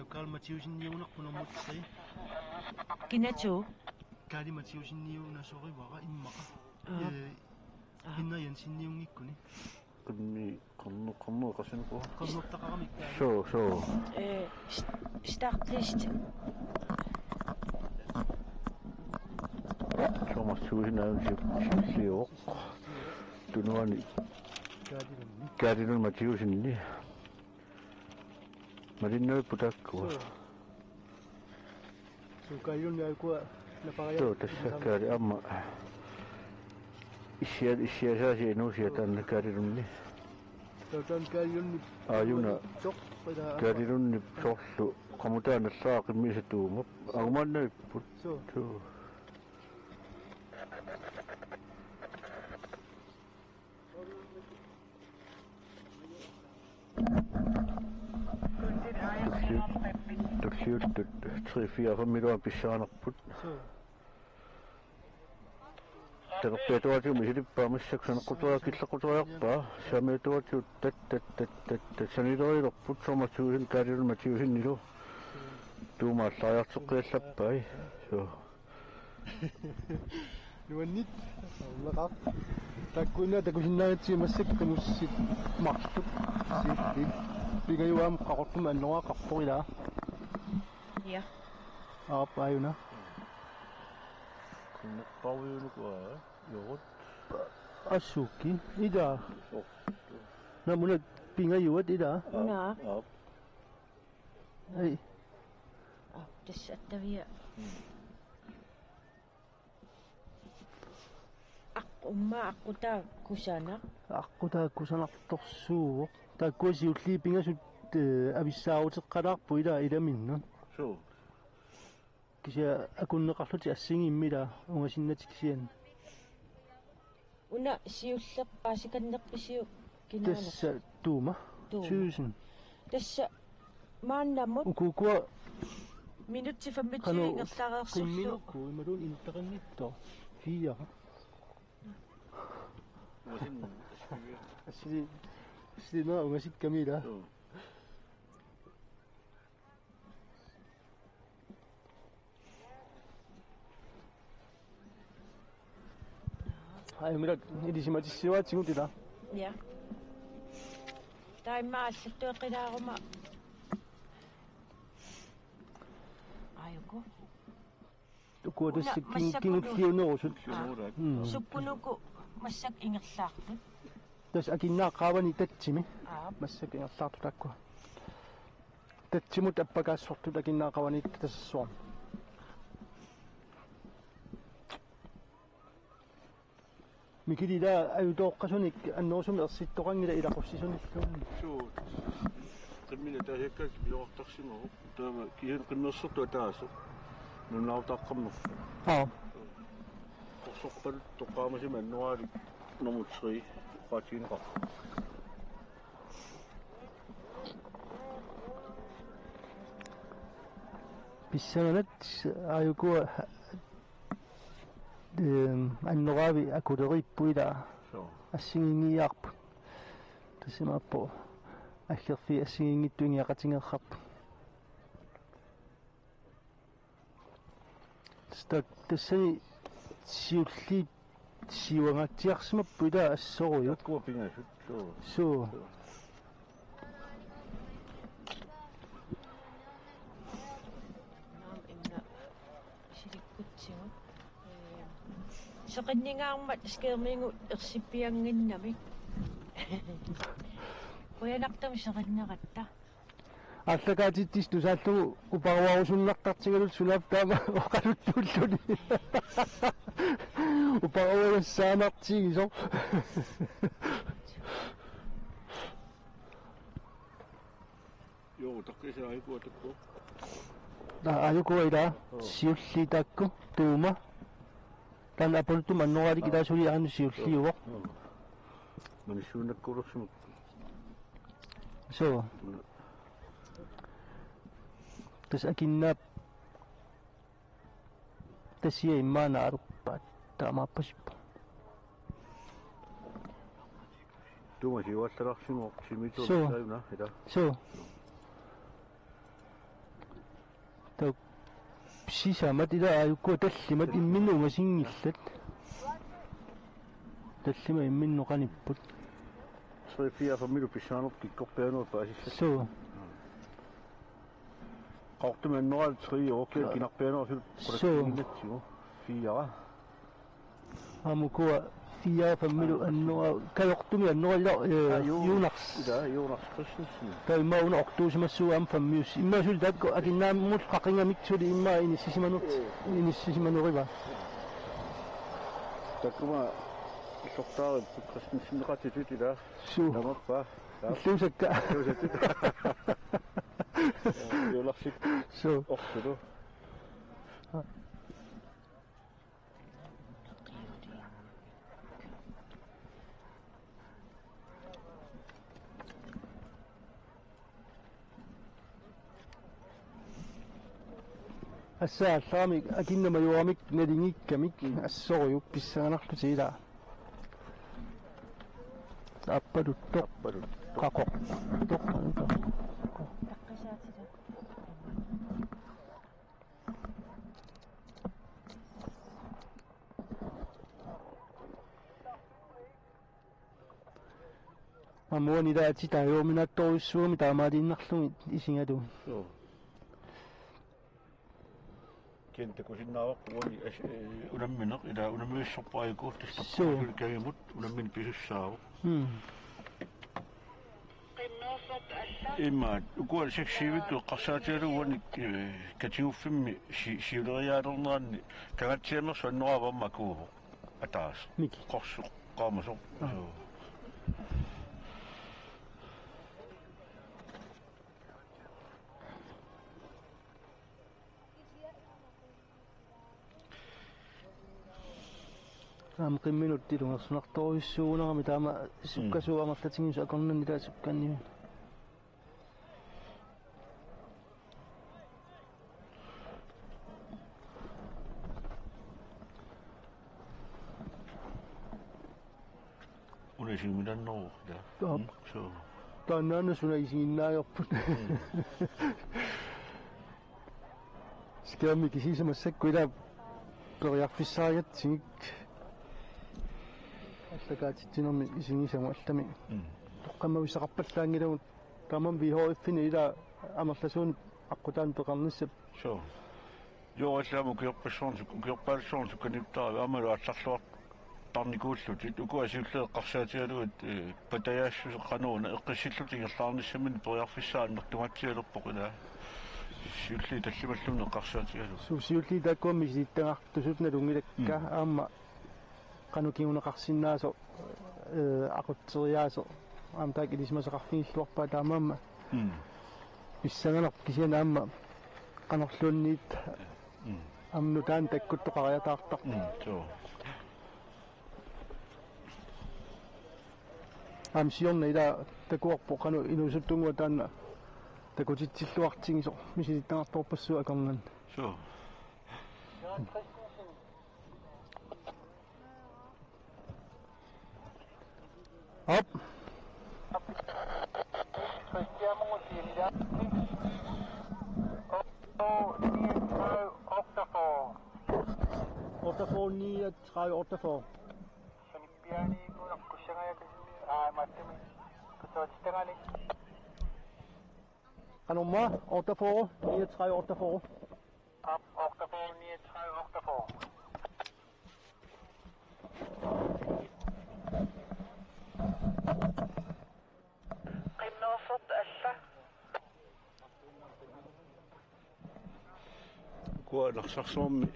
Kal Matiusin nummer 3. Kinatu Kali Matiusin nasori wara immaka. Hinna Jensin ngikkuni. qimmi qasinko Qannertaqaramik. so startlist somartuusinajuna tunuani kaadinun matiusinni marinnoy putakkua So kayun yalkua napakaya. so tassakkaari amma issiasaasi enuusiatan kaadinunni Tan kayun aajuna kaadinunni sorlu qamutaanallaa qimmisatuungap agumannaipput so tulliuttut 3-4 minuutin pissaanerput tanerpiatuatiumi silippaamissaksanaqutua killaquturiarpaa samiutuatiut tat sanilerilerput somartuusin kaalilun matiusinnilu tuumaallaariarteqqiallappai so Nuannit laqaq takkuina takusinnaatsi massakkamussit martut si pigayuam qaqortum annoa qaqqorila ja aapayuna kunneqqaruunukua yorut assuki ida namuna pingayuat ida una aap ai tassattavia umma aquta kusana aqutaakkusanartorsuuq taakkuasiulli pingasut avissaaruteqqalarpu ila ilaminna so kisia akunneqarluti assingimila ungasinnatikisian una siulleqqaasikannerpisiu kinaana tassa tuuma tuusin tassa maannamut ukukua minutti 25 ingerlaareersullu qimminukku imalun intaqannitto fiia Asli ungasik kami dah. Hai mira ini si mati siwa cingu tidak. ja taimaallattueqilaaruма ayuko Tuku ada king kiuno sut. suppunuku massak ingerlaartut Tas akinna qawani tatsimi. aap Massak ingerlaartu takku. Tatsimut appakassortu akinna qawani tassuam. Mikilila ayutoqqasunik annoosumi ersittоqangila ilaqossisunikluunni. Suu. Qimmina taahikkas biortarsimaru. Taama kiin qimmersertu ataasu. Nunnautaqqammu. Qorsorpal toqqaamasima annuaali nomutri qaatiinqa. Pissanat ayukua annoqaavi akulerippuila ассигингиаарпут тассимааппо аллерфи ассигингиттуингиақатингеррарпу тассани сиулли сиуангатсиарсимаппу ила ассоруйу Kuopingasut суу Naam inna silikkutsingut. Soqinningaarmat skeermiingut ersippianginnamik. Uyanaqtam soqinneqatta. аллакаатиттис тусааллугу упаруарусуннартартигалут сулаап таама оқалуттууллуни упаруассаамартигисо Joo, takkisa aikuatakko. аюкуила сиуллитаакку туума тан аполтум аннорали китаасули ану сиуллиуво Manisuunakkurussumuk. so тас акиннап тасия иммана аруппаат таамааппасиппа Tuuma siuallararsimuq Suu. simituullaayuna ila. so тау сисамат ила аюкку таллимат имминнума сингиллат таллима имминнуқаниппут Soi fia familu pisaanup kikkorpianuut paasissa. so Qaortum annual 3 okay kinarpianuarsul So. Fia. амукуа фиа фамилу аннуа калортуми аннуалла юнарс Ida Jonas Christensen. таймауна ортуусимассуу ам фаммиус иммаасул такко акиннааммут қақингамиксули имма иниссисиманут иниссисиманурива Takuma sortaari Christensen qatitut ila. суу Namappa. иллуусакка Jolarsit суу orsulu. ассаалларамик акиннама юамик налингиккамик ассоруйук писсаганарлутиила аппалутто қақо тоққанука Taqqisaatilak. амуанила атитаёминатторуссууми таамаалииннарлуми исингалу So. Kente kusinnaavaq uani unammineq ila unammiissorpaayukuut tistarpaasul kaimut unammin pisussaavo. Imma ukua seksiivik qarssaatialu uani katiuffimmi siuleriaalernerani kagatsiamersu annoravamma kuuvo ataas miki qorsuq qaamasoq. ам qimminuttилунгерсунарторуйссууунерами таама суккасуамерлатингису акорнанни таа сукканними Unasiminanneruk ila. So. тааннаанасуна исигиннаагерпут сками кисисамассакку ила периарфиссаариатсигик аллакаатитсинерми исигисаму аллами тоққаммависақарпаллаангилагут таамам вихоиффини ила амерласуун аққутаан пеқарниссап So. Joo, aslaamu kiorpaalissoorn sukkaniptaa amalu allарluart tarnikuullut ukuasiullee qarsaatialugut patayaassuseqqanuuna eqqissillutigerlaarnissamin periarfissaannertumatsialerpoq ila siulli tallimallumne qarsaatialu. суусиулли тааккуамми ситтангартусут налунгилакка аама исигисаму аллами тоққаммависақарпаллаангилагут таамам вихоиффини ила амерласуун аққутаан пеқарниссап qanukiunaqarsinnaaso aqutseriaaso aamtaak ilismasaqarfiilluarpaa taamaamma pissanganaq kisiana aamma qanorluunniit amnu taan takkuttoqariataartaq amsiorna ila takuarpo qanu inusuttungua taanna takutitsilluartingiso misilittaqartorpassu akorngan Op. Octafor 39 octafor. Nummer octafor 39 octafor. Octafor 39 octafor. Kuanaqsarsuarmi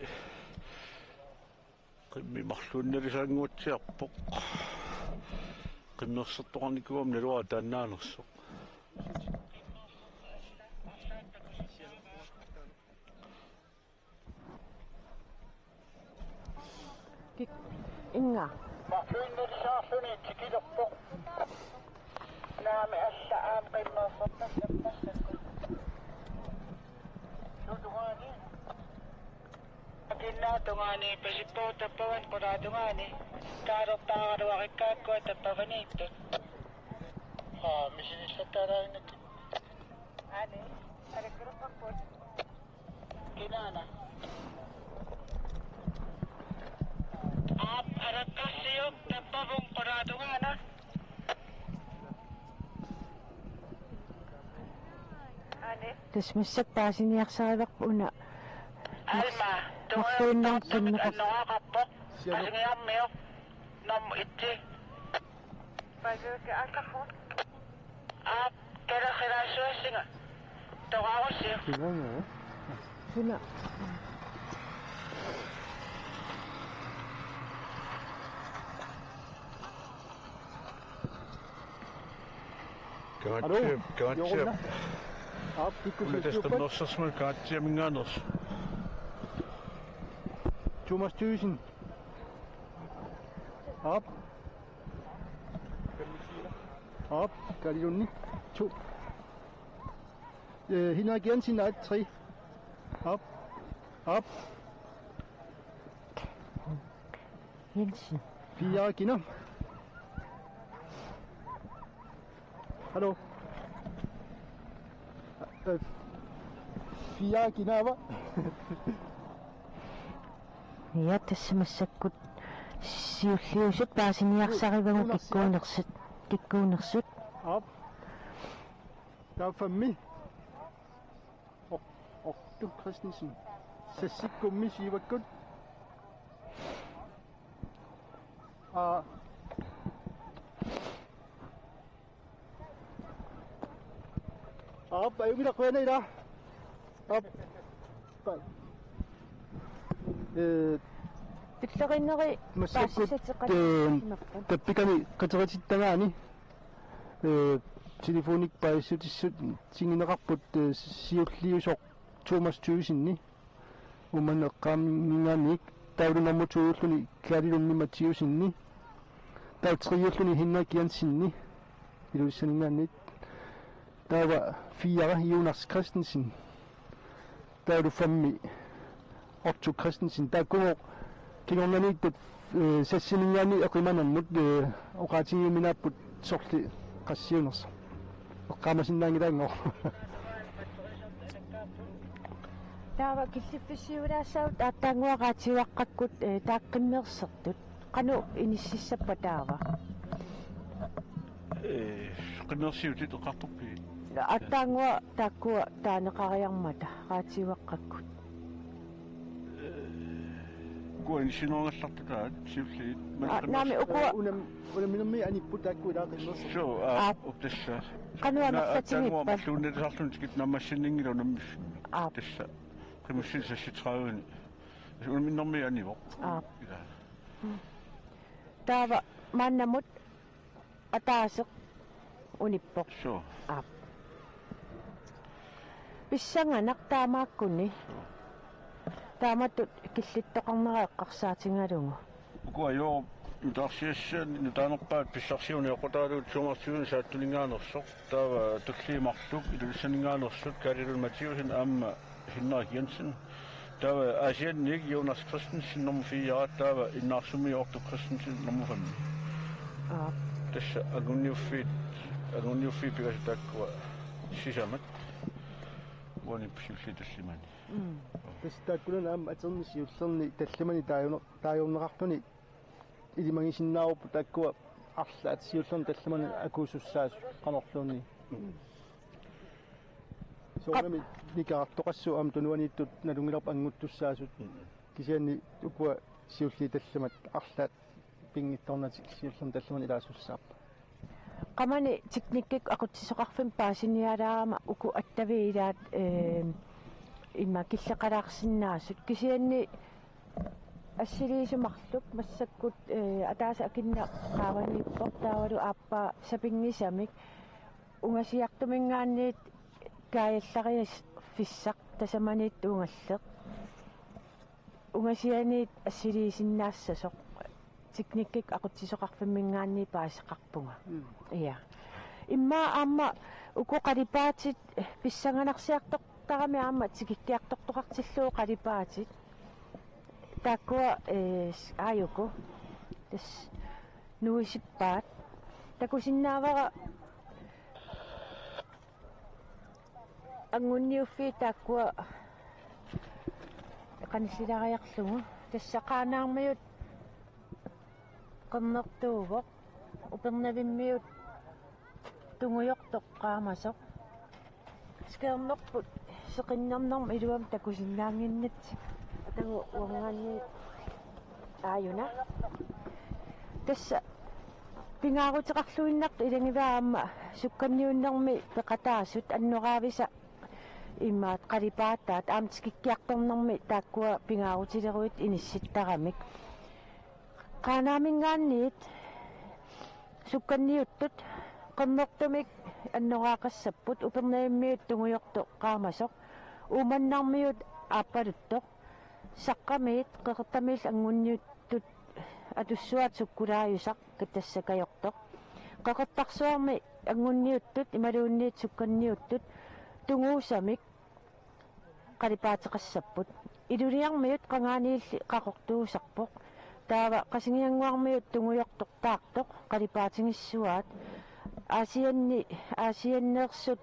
qimmi marluunnalisaanguutsiarpoq qimmersertoqarnikuam nalua taannaanersoq inga marluunnalisaarluni tikilerpoq naami alla aam qimmersertornassammassa sudungani Kinna tungani pasipo tapawan ko na tungani karo tawaruakikako tapawanito misinisa tarang natin ani alikirapakot kinana arakasiyok tapawang ko na tungana ani tasmassak paasiniaqsarilarpuna Alma, Maksunnang ano nga kapok? Kasi nga meyo, nam iti. Bagay ka ata ko. Kira suwasi nga. Tawa ko siya. Suna. Kaatsia. Uletestannossasma kaatsia minganos. Thomas Thyssen. Op. Op. Gallioni. 2. Henrik Jensen er 3. Op. Op. Jensen. 4 Ginner. Hallo. 4 Ginner, hva? Ja tasmassakkut siulliusut paasiniaqsarivangu kikkuunersut Op. Der er for mig. Du Christensen. Sassikkummi siivakkut. Op, ayumilaqwena ila. Op. Pillerineri Massakkut tappikani qateritittangaani telefonik paissutissut tingineqarput siulliusoq Thomas Thyssen umaneqqaammingaannik taulunarmutuulluni kaalilunni Mathiusinni tautriulluni Henrik Jensen iluissaningaannit taava 4 Jonas Christensen taulu 5 Otto Christensen taakkumo kingornaniittut sassininggaani aqimanarmut oqaatigiminapput sorli qassiunersa oqqaamasinnaangilaangor taava killippissiulaassavut aattaanguaqaatiuaqqakkut taaqqimmeersertut qanu inississappa taava qimmersiutit eqartorpi aattaangua taakkua taaneqariarmata qaatiuaqqakkut kuan sinuangallartutaat siulliit naami ukua unaminammi anipput taakku ilaaqimmerser so optassa qanuanersatingippa malluunnelisarlun tikit nammassinningilu tassa qimussin sassitраавни unaminnermi anivoq Taava mannamut ataasuk unippoq. So. Ap. Pissanganak taamaakkunni. Taamatut killittoqarnereeqqarsaatingalungu. Ukua jo utaarsiassan nutaanoqpaat pissarsiuni oqutaaluut suumarsiuni saattulinngaanersoq taava tulliimarluk ilulissaningaanersut Karirun Mathiusen aamma Henrik Jensen taava Asiannik Jonas Christensen nummer 4 taava Innarsumi Orto Christensen nummer 5. Tässä agunniuffiit pikasutakkua sisamat woni psiullitallimani. Tastaakkulan aam aternissi tallamani taajorneqartuni ilimangisinnaaruppu takkua arlaat siullerni tallamani akuusussaas qanorluunni. Soorami nikarartoqassu aam tunuaniittut nalungilerpa anguttussaasut kisianni ukua siulli tallamat arlaat pingittornatik siullerni tallamani ilaasussaarpa. Qamani tiknikkik aqutsisoqarfim paasinialaarama uku attaviilaat imma killeqalaarsinnaasut kisianni assiliisumarluk massakkut ataasa akinna qaavaniippoq taavalu aappaa sapingisamik ungasiartumingaanniit kaayallarias fissaq tasamaniit ungalleq ungasianiit assiliisinnaassasuq tiknikkik aqutsisoqarfimmingaanni paaseqarpunga iya imma aamma uku qalipaatit pissanganarsiartoq tarami aamma tikikkiartortoqartilluu qalipaatit takkua aayuku tas nuisippaat takusinnaavara angunniuffi takkua qanillarayarlugu tassaqaanaarmayut qernertuuvoq upernavimmiut tunguyortoqqaamasoq skeernerput seqinnernerm iluam takusinnaanginnat tagu uangaanni aayuna tassa pingaarutiqarluinnaq ilangivaamma sukkanniunnermi peqataasut annoraavisa immaat qalipaataat aamtikikkiartornermi taakkua pingaarutileruit inissittaramik qaanaamingaanniit sukkanniuttut qernertumik annoraaqassapput upernavimmiut tunguyorto qaamasoq uumannarmiut aappaluttoq saqqamiit qeqertamil angunniuttut atussuat sukkulaayusaq kitassakayortoq qeqertarsuarmi angunniuttut imaluunniit sukkanniuttut tunguusamik qalipaateqassapput iluliarmiut qangaaniilli qaqortuusarpoq taava qasingianguarmiut tunguyortoq taartoq qalipaatingissuaat aasianneersut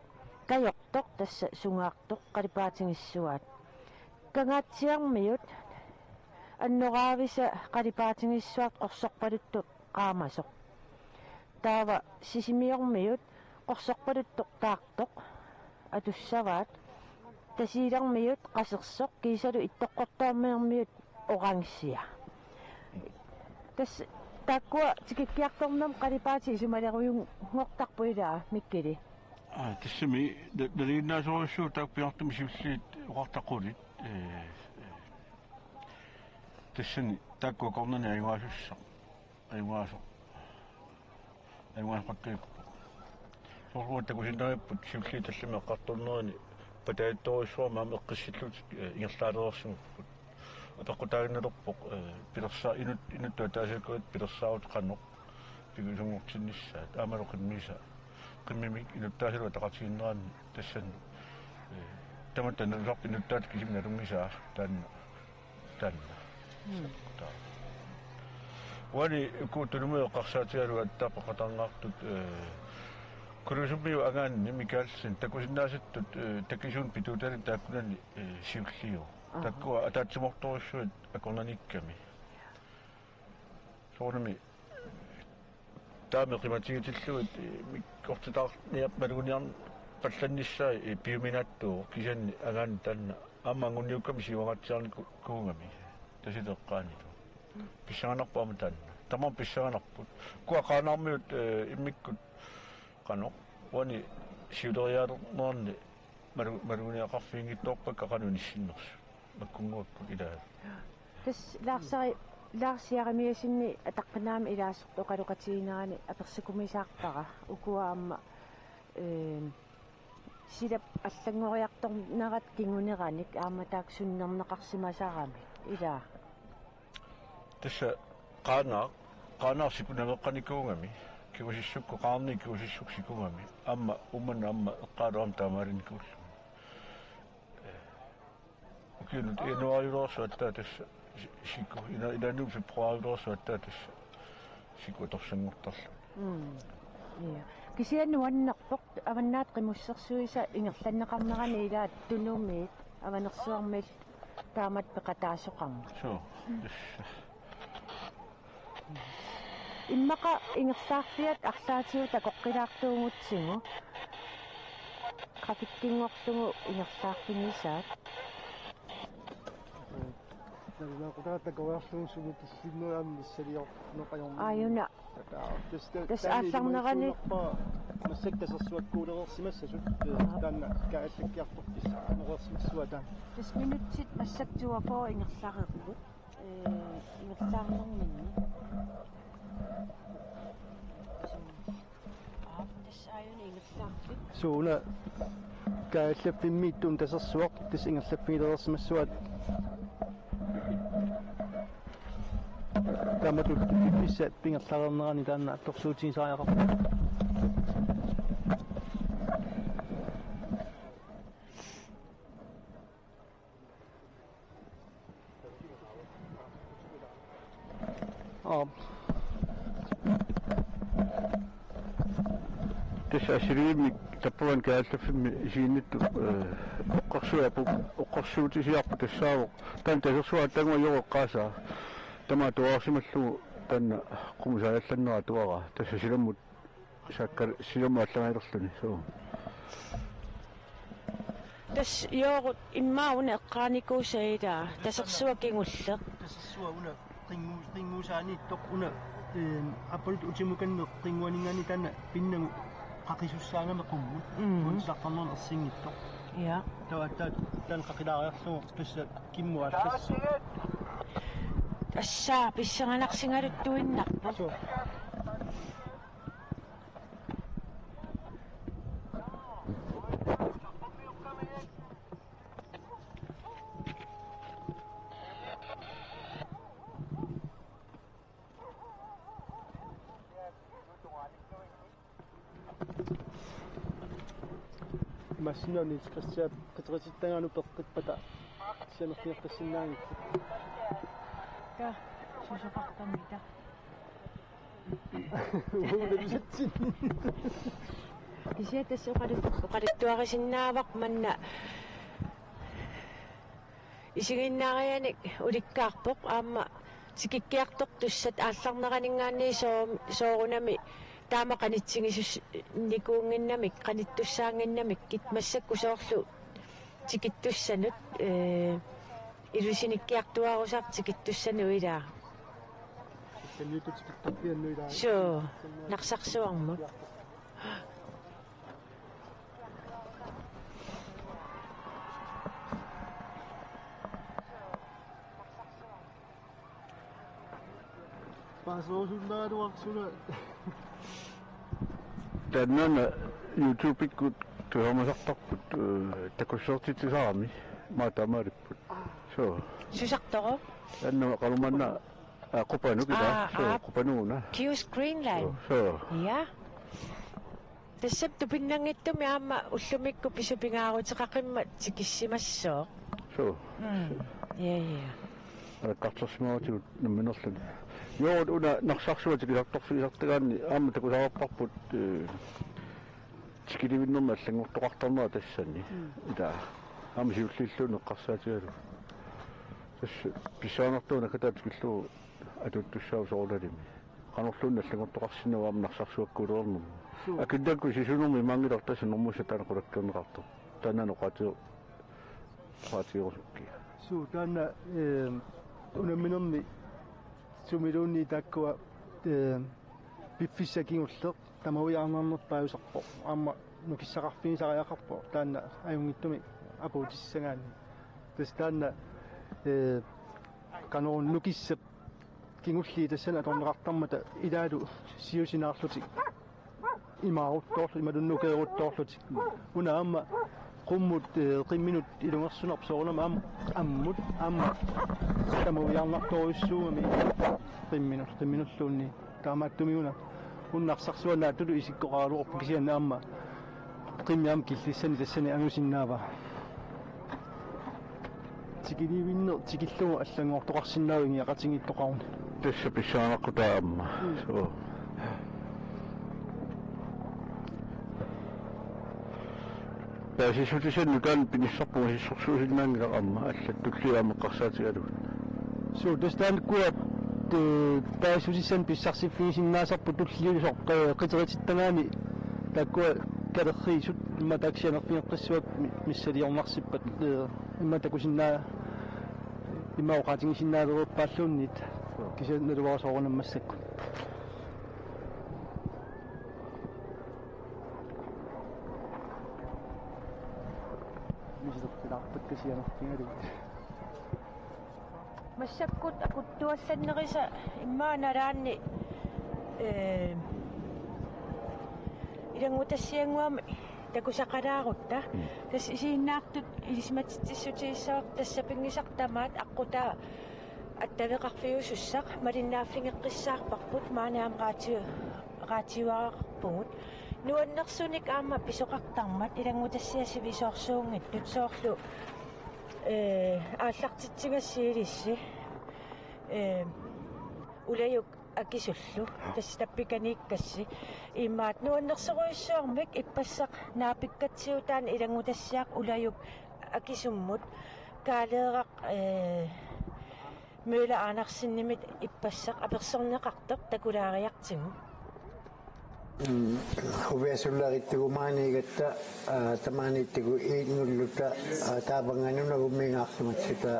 kayortoq tassa sungaartoq qalipaatingissuaat kangaatsiarmiut annoraavisa qalipaatingissuat qorsorpaluttu qaamasoq taava sisimiormiut qorsorpaluttoq taartoq atussavaat tasiilarmiut qasersoq kiisalu ittoqqortaarmiarmiut oransia tas takkua tikikkiartornam qalipaati isumaleruyung ngortarpuilaa mikkili tassami daliinnaasurissu taakpiartum siulliit uqartaqulit tassani taakkua kornani ayuaasussaq ayuaasqattuippu sorluat takusinnaaripput siulliit tallami eqqartornerani pataattorissuarma aama eqqissillut ingerlaalerersugupput атаққутаагинналерпоқ пилерсаа инуттуа таасаккуит пилерсаарут қанноқ пигусунгортиннissaат аамалоқиммиса қиммимик инуттаасалу тақатигиннераанни тассан таматтан нусарпи инуттаат кисимналунгисаа таанна вани куутулумио қарсаатигалу аттаапақатарнгаартут курусуммиу агаанни микааллин такусиннаасаттут такисуун питуутали тааккунани сиуллиу takkua ataatsimortorissuit akornanikkami soornami taami qimatigitilluit mikkortitaarniap maluguniarn pallannissaa piuminaattuu kisanni agaan tanna aammaangunniukkami siuangatsiarni kuungami tasiteqqaanitu pissanganarpaama tanna tamam pissanganarput kuaqaanaarmiut immikkut qanoq wani siuleriaalernerni maluguniaqarfiingittoorpakka qanunissinnersu makkunguakku ilaa tas laarsari Laarsiarimiasinni ataqqinaami ilaassortu qaluqatiinaani apersukumisaarpara ukuaamma silap allangoriartornarat kinguneranik aamma taak sunnerneqarsimasarami ilaa tässä qaanaarsikunagaqqanikuungami kiusissukku qaarni kiusissuksikunngami amma eqqaaluam taamaalinikuullu ukiinut inuariulorsuattaa tässä sikku ina februarilorsuattaa tässä sikku torsanngortarlu ja kisiannuannerpoq avannaat qimussersuisa ingerlanneqarnerani ilaat tunuummiit avanersuarmil taamat peqataasoqarma so immaqa ingerlaarfiat arlaatiu takoqqilaartuungutsigu qafikkinngorlugu ingerlaarfinisaat ayuna tas aallarnerani массактасерсуаккуулерерсимассасут таанна кааллаккиарпортис норерсимассуатаа tas minutsit массактуапоо ингерлаарерпут ингерлаарнэрминни tas ayuna ингерлаарфит сууна кааллаппиммииттун тасерсуақ тас ингерлаппигилерерсимассуат таматут писсат пингерлаарернерани таанна торсуутигисариақарпа tässä asiriimik tappuan kaallaffimmi isiinnittu oqqarsuutisiarpu tassaavuq tan tasersuat tanguajoqoqqaasaa tama tuarsimallu tanna qumusaallallanneraa tuara tassa silammut saakkar silamaallangaillerluni so tas jooqut immauna eqqaanikuusaidaa tasersuakingulleq тассуа qinguusaaniittoq una апполут утимуканне qinguaningani tanna pinnangu qaqisussaangame qummut unsartarnerun ersinngittoq ja tawattaat tan qaqilaariarlugu tussa kimmuallassa tassaa pissanganarsingaluttuinnarpoq массинерни скассаап qitqisittangaanu peqqitpata sianertinertassinnaangit ka susoqartamita uulabisatsin kisiatas uqalittuarisinnaavaq manna isiginnaarianik ulikkaarpoq aamma tikikkiartoq tussat aallarneraningaanni soorunami taama qanitsigisus nikuunginnamik qanittussaanginnamik kitmassakku soorlu tikittussanut ilusinikkiartuarusar tikittussanu ilaa sanniututikittarpiannuilaa so naqsarsuarmut пасоосуллааруарсуна tannana youtube-ikkut tuamasartarput takussertitisaarami maatamaalipput so susartoru annama qalumanna qupanukila so qupanuuna Q Screenline so ja tassap tupinnangittumi aamma ullumikku pisupingaaruteqaqimma tikissimassoo so ja qartarsimaatigut namminerluni jood una naqsarsuatigisartorsuisartagaanni aamma takusaarparput tikilivinnerma allangortoqartarnera tassanni ila aamma siullilluun eqqarsaatigalu tass pissaanartuuna kataatiskillu atuttussaavu soorlalimi qanorluunna allangortoqarsinnava aamma naqsarsuakkuulernermu akindakku sisunermi maangilartassanermussa taanaqulakkerneqartor taanano qaatiorusukki suu taanna unamminerni sumiluunni taakkua piffissakingulleq tamawiarnarnerpaayusarpo aamma nukissaqarfinisariaqarpo taanna ajungittumi apuutissagaanni tas taanna qanorun nukissap kingulli tassana atorneqartarmata ilaalu siusinaarlutik imaaruttoorlu imalunnukeeruttoorlutik una amma qummut qimminut ilungersunarp soornama ammut amma tamuiarnartoruissuugami qimminulluunni taamaattumiuna unnaqsarsuanaatulu isikkoqaaluorpu kisianna amma qimmiam killissani tassani angusinnaava tikilivinner tikillugu аллангуортоқарсиннаавинги ақатингиттоқарни Tässä pissaanaqqutaa amma. So. Pääsisutisen nytään pinissarpuisissorsuusinnaangila amma аллаттуллиаамеққарсаатигалу. so dastaan kuwa pääsusisan pissarsifiisinnaasarpu tulliusoq qiteritittangaani takkua kalerriisut imma taksianerfineqqissuak missaliornarsippat imma takusinnaa imma oqatingisinnaaleruppaalluunnit kisiannaluarasoorunammassakku misilerpilaarpat kasianerfingalu Massakkut akuttuallannerisa immaanalaanni ilangutassianguami takusaqalaarutta tas isiinnaartut ilismatitissutiissaaq tassapingisartamaat aqutaa attavеқарфиусуссақ малиннааффингеққиссаарпарпут maaнаам qaatiuaraqarpungut nuannersunik aama pisoqartarmat ilangutassiasivisuarsuungittut soorlu ааллартитсигассиилисси улаюк акисуллу тассаппиканииккасси имаат нуаннерсеруиссуармик иппассақ наапиккатсиутаан илангутассиақ улаюк акисуммут каалеерақ мøla aanarsinнимит иппассақ аперсорнеқартоқ такулаариартигу Huviasullarittugumaanigatta tamaanittigu iingulluta taapanganunagummiingaarlumatsuta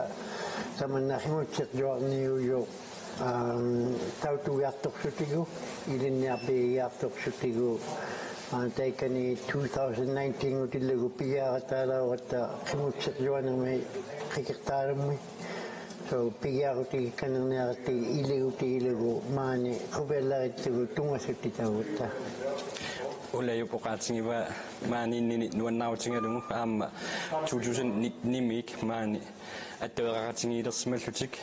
tamannahimutseqjuarniuyo tautugiartorsutigu ilinniarpigiartorsutigu taikani 2019 utillagu pigaarataalauratta qimutseqjuanermi qikertaalummi so pigiaruti kanerniarati iliguti maani huviallarittugu tungasutitagutta Ulajupokatsingiva maani nuannautingalungu aamma 2019 maani attaveratingiilersimallutik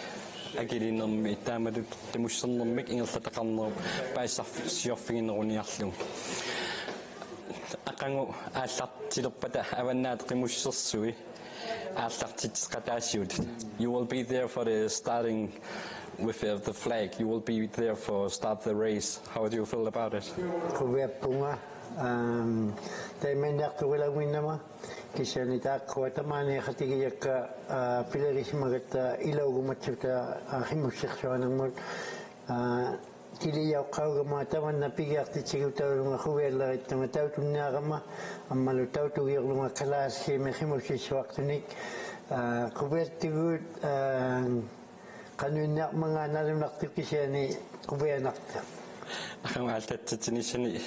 akilinermi taamatut tamussernermik ingerlataqarneru paissarsiorfigineruniarlugu aqangu aallartilerpata avannaat qimussersui You will be there for the starting with the flag. You will be there for start the race. How do you feel about it? Kuvepunga, taimendartuilawinama, kisanitaaqquatamani khatigiyakka pilerismagata ilaugumatsuta himussersuanamut Tiliauqaugama tamanna pigiartitsigutaulunga huviallarittanga tautunnaaqama ammalu tautugiorlunga kalaasiimi himussissuartunik quviartiguut qanuinnaarmanga nalunartukisiani quvianarta aqamaaltattinisani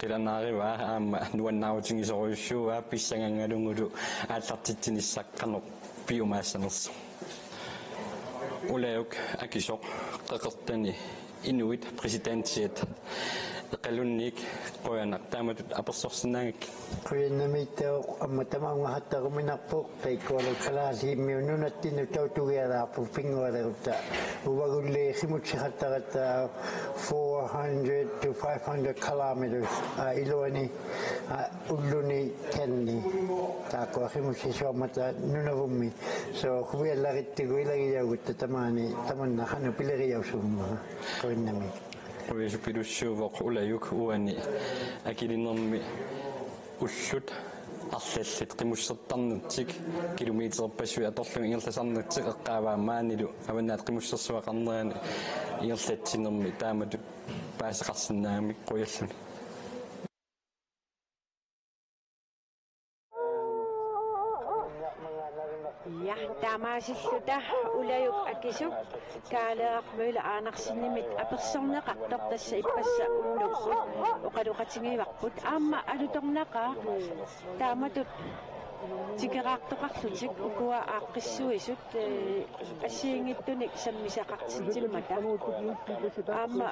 qilanaariva aamma nuannautingisoruissuuga pissangangalungulu aallartittinissaqqanoq piumaasanersu ulayuk akisoq qaqertani Inuit presidentiet qalunnik qoyanaq taamatut apersorsinnaangik qoyannamiittao ammatamaunga hattaruminarpu taikkualu kalaasiimmiunnunattinu tautugialaarpu pingualerutta uvagulli khimutsihattaratta 400 to 500 kilometers iluani ulluni kenni taakua khimutsisuarmata nunavummi so huviallarittigu ilagiyaugutta tamanna hanu pileriyausumma qoyannami Uisupilussuuvoq ulayuk uani akilinermi ullut arlallit qimussertarnertik kilometerpassui atorlunga ingerlasarnertik eqqaavaa maanilu avannaat qimussersuaqarnerani ingerlatsinermi taamatut paasaqarsinnaamik quyalluni Ja, taamaasилluta ulayuk akisuk kaaleermøla aanarsinnimit apersorneqartor tassa ippassa unnukkut oqaluqatingiivarput aamma alutornaqaa taamatut тикераартоқарлутик укуа ааққиссуисут ассиингиттуник саммисақартитсиммата аама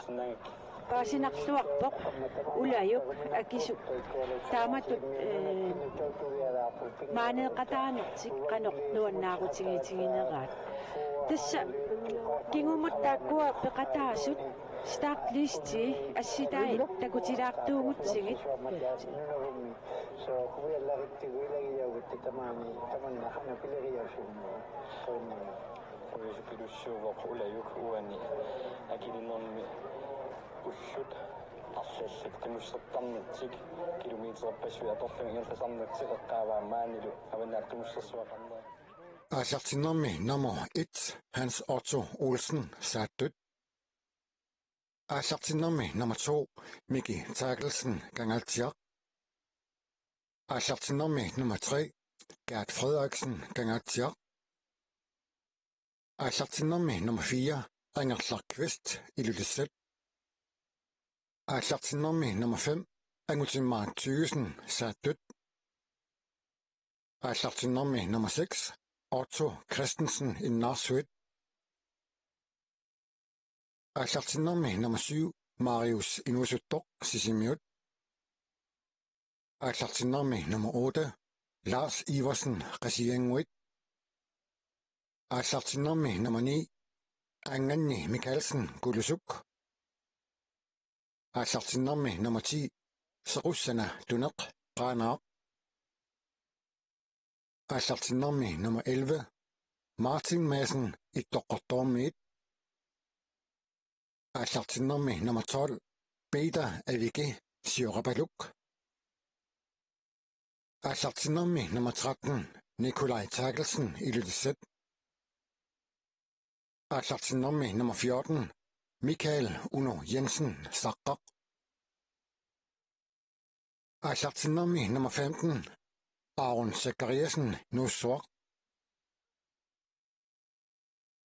паасинарлуарпоқ улаюк акису тааматут маанеқатаанертик қанортуаннаарутигитигинераат тасса кингумут тааккуа пеқатаасут start listi assitai takutilaartuugutsigit so kuviallarritiguilagiyaugut tamanna hanapileriasun Pilussuuvoq ulayuk uani akilinnermi ullut арлллик тимуссертарнитсик километерпассуя торлуги ирласарнатсиқеққааваа аванаак тимуссерсуақарнаа Asjartinnermi nummer 1 Hans Otto Olsen Sattut. Asjartinnermi nummer 2 Miki Terkelsen Gangaltiak. Asjartinnermi nummer 3 Gert Frederiksen Gangaltiak. Asjartinnermi nummer 4 Inger Clark-Kvist Ilulissat. Asjartinnermi nummer 5 Angutimar Thyssen Sattut. Asjartinnermi nummer 6 Otto Christensen i Narsved. Asjartinnermi nummer 7 Marius Inusutok Sisimiut. Asjartinnermi nummer 8 Lars Iversen Resienguit. Asjartinnermi nummer 9 Anganni Mikkelsen Gulusuk. Asjartinnermi nummer 10 Sarussana Dunak Qanar. Asjartinnermi nummer 11 Martin Madsen i Dokkertormit. Asjartinnermi nummer 12 Beda Avike Sjørabaluk. Asjartinnermi nummer 13 Nikolaj Terkelsen Ilulissat. Asjartinnermi nummer 14 Michael Uno Jensen Saqqaq. Asjartinnermi nummer 15 Aron Zachariasen Nussuaq.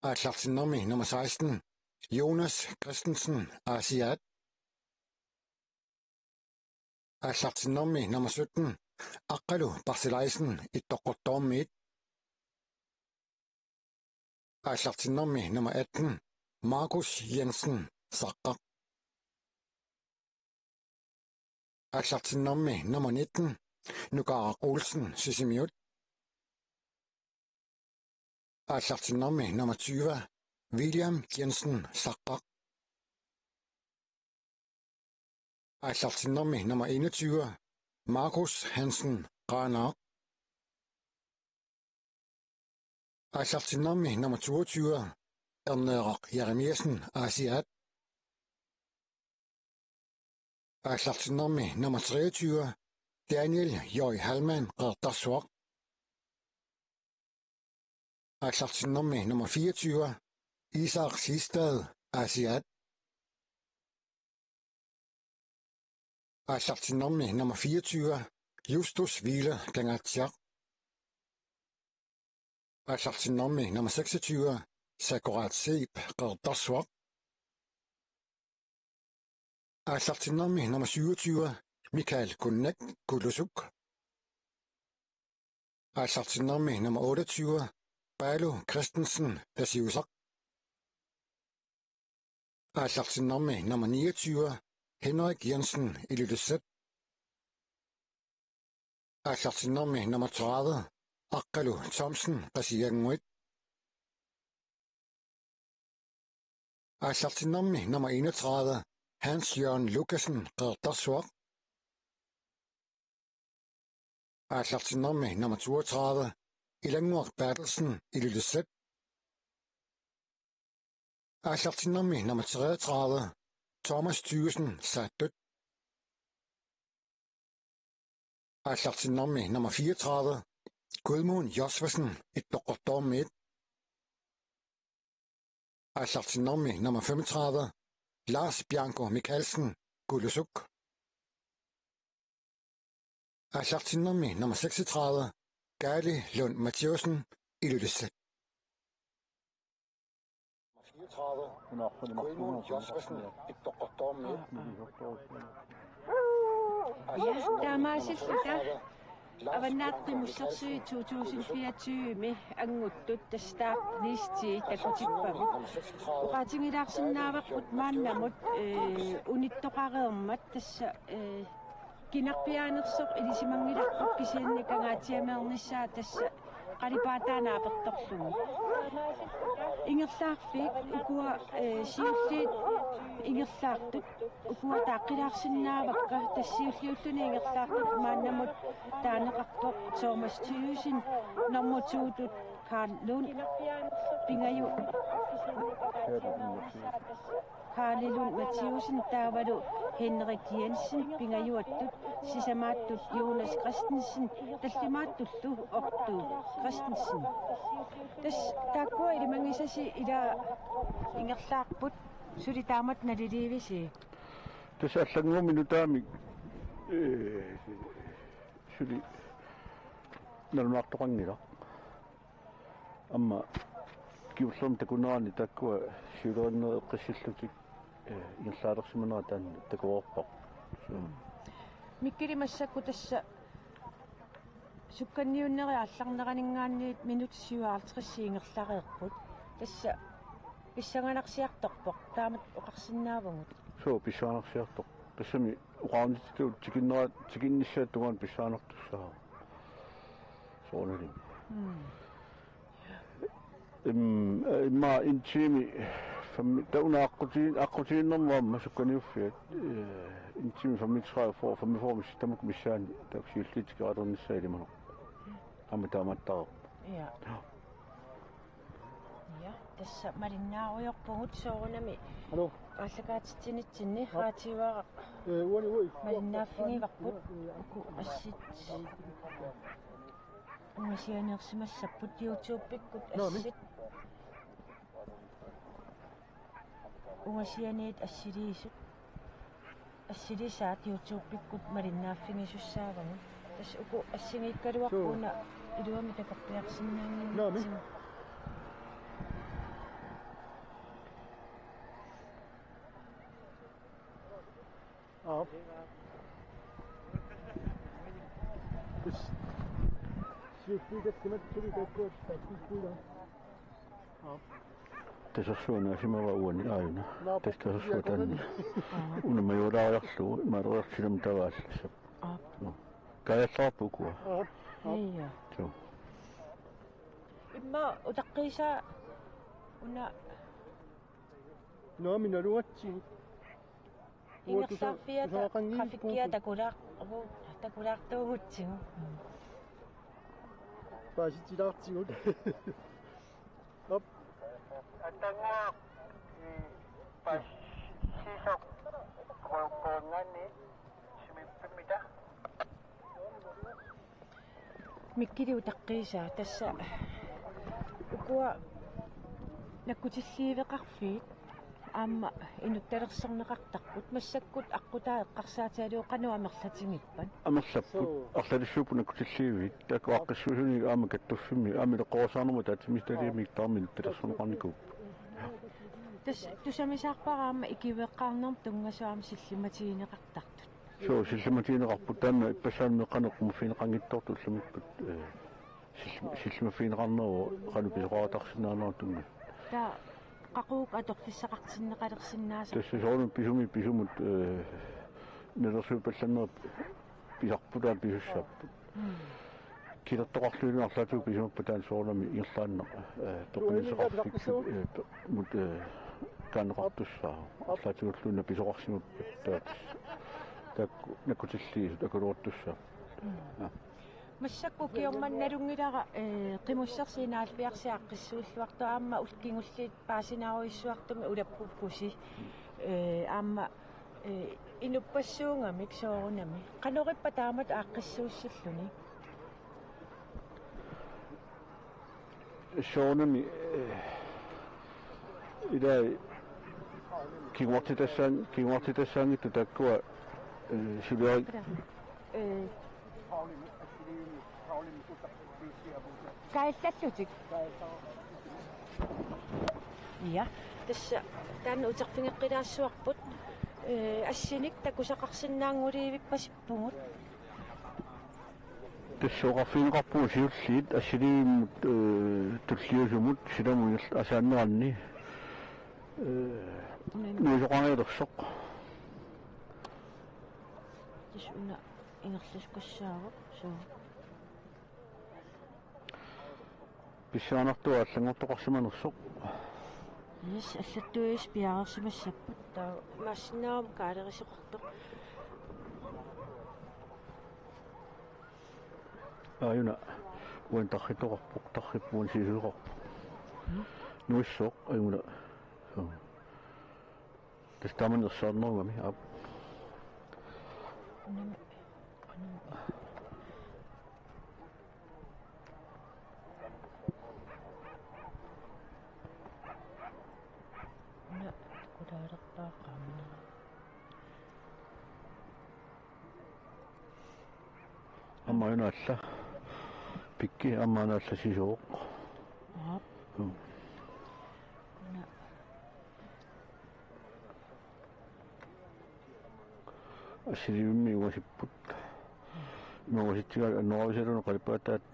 Asjartinnermi nummer 16 Jonas Christensen Asiat. Asjartinnermi nummer 17 Aqalu Barsileisen i Dokkertormit. Asjartinnermi nummer 18 Markus Jensen Saqqaq. Asjartinnermi nummer 19 Nugarak Olsen Sisimiut. Asjartinnermi nummer 20 William Jensen Saqqaq. Asjartinnermi nummer 21 Markus Hansen Qanar. Asjartinnermi nummer 22 Ernerak Jeremiasen Asiat. Asjartinnermi nummer 23 Daniel Jøj Halman Qertarsuaq. Asjartinnermi nummer 24 Isak Sistad Asiat. Asjartinnermi nummer 24 Justus Hvile Gangatsiaq. Asjartinnermi nummer 26 Sakurat Seb Qertarsuaq. Asjartinnermi nummer 27 Michael Gunnek Gulusuk. Asjartinnermi nummer 28 Balo Christensen Dasiusak. Asjartinnermi nummer 29 Henrik Jensen Ilulissat. Asjartinnermi nummer 30 Aqalu Thomsen Resienguit. Asjartinnermi nummer 31 Hans Jørgen Lukasen Qertarsuaq. Asjartinnermi nummer 32 Ilanguaq Bertelsen Ilulissat. Asjartinnermi nummer 33 Thomas Thyssen Sattut. Asjartinnermi nummer 34 Gudmund Josvasen i Dokkertormit. Asjartinnermi nummer 35 Lars Bianco Mikkelsen Gulusuk. Asjartinnermi nummer 36 Gali Lund Mathieusen Ilulissat. 34 Gudmund Josvasen i Dokkertormit. Ja, taamaasillita аваннаатти муссарсуи 2024 ми ангуттут тастаап листи такутиппами уqatingilаарsinnaavaqput мааннамут униттоqareermat тасса кинарпиаанерсоq илисимангиларпут кисианникангаатиамеернissaа тасса qalipaatanaapertorlugu ingерлаарфик укуа сиуллиит ингерлаартут укуа тааққилаарсинаавакка тассиуллиуллуни ингерлаартут мааннамут таанеқарпоқ Thomas Thyssen нормутуутут Carl Lund пингаю Carl Lund Mathiusen таавалу Henrik Jensen пингаюаттут сисамааттут Jonas Christensen таллимааттуллу орту Christensen тас тааккуа илимангисаси ила ингерлаарпут сули таамат налиливиси тас аллагнуу минутаами сули налмаартоқангила амма киуллерм такунаани тааккуа сиулериннери эққиссиллутик ингерлаалерсиманера таан такуорпақ миккилимассакку тасса сукканниуннери алларнеранингааниит минут 57 ингерлареерпут тасса писсанганарсиарторпоқ таамат оқарсинаавагут соо писсанганарсиартоқ тассами уqaarnitituut тикиннера тикинниссааттугаан писсаанертуссаа соонали имма интими фамми таунааққутииннэрмаама сукканиуффиат интими фаммитсраа фаммиформис тамук миссаани таксиуллитикаалерниссаа илимано амма тааматтаа я тасса малиннааруйорпугут соорунами алло аллагаатитсинитсинни хаативаа уани малиннааффигиварпут уку ассит умасианерсимассаппут YouTube-пиккут ассит умасианиит ассилиисут ассилисаат YouTube-пиккут малиннааффигисуссаагаму тас уку ассигииккалуарпуна илуами такаппиарсиннаангин тасерсуана симава уани ааюна тастасерсуа таанни унамайулаариарлу маалериарсилам таваалласса каяллаарпукуа ия тоо имма утаққиса уна номиналуатси ингерлаарфиата трафиккиа такулаартуугутсигу пааситилаартигут оп атангаа пассисоқ кооннани симиппимита миккили утаққиса тасса укуа наккутиллиивеқарфиит аама инутталерсернеқартарпут массаккут аққутаа эққарсаатиалуу қануа амерлатингиппан амерлаппут арлалиссуупуна кутиллиивит таку аққиссуусуни аама каттуффимми аами леққорсаарнерма таатимисталиимик таармин талерсунеқарникуп тас тусамисаарпараама икивеққарнерм тунгасуаама силлиматигинеқартартут соо силлиматигинеқарпут таама иппассаанмеқанеққуму финеқангитторту уллумиккут силлимафинеқарнеру қану писоқаратарсинаанеру тунга та qaquk atortissaqartinneqalersinnaasa тассасоорун писумут нелерсуупалланнерп писарпутаат писуссааппут килертоқарлуинерлату писумаппа таан соорнами ирлаанне тоқинисеқарфик мут канеқартуссаа арлатигуллуна писоқарсимаппа таат накутиллиису такулуортуссаа массакку киорманналунгилара qimусsersiinaалпиарсиаққиссууллуарту аама улкингуллиит паасинааруиссуартуми улаппуккуси аама инуппассуунгамик соорунами канориппа таамат ааққиссууссуллуни соорнами идай кигуартитассаангитту таккуа силуари каиллаллутик я тасса таан утерфингеққилаассуарпут ассиник такусақарсинаангуливиппасиппугут Tessoqarfiineqarpuu siulliit assiliimut tulliusumut silamuil asaanneranni nuisoqangeelersoq tisuna ingerluskassaarut suu pissaanartua allangortoqarsimanersoq yes аллаттуис пиаарсимассаппут таа массинаарам каалерисоқартоқ ayuna wan tarritoqarpuq tarrippuun sisuuqarpuq nuissoq ayuna tastamanersaarnerugami aap na kudaarerpaaqaamna ammaayuna alla pikki ammaana alla sisuuq aap na assiliimmi uasipput nuasitsiga nuaviserunu qalipaataat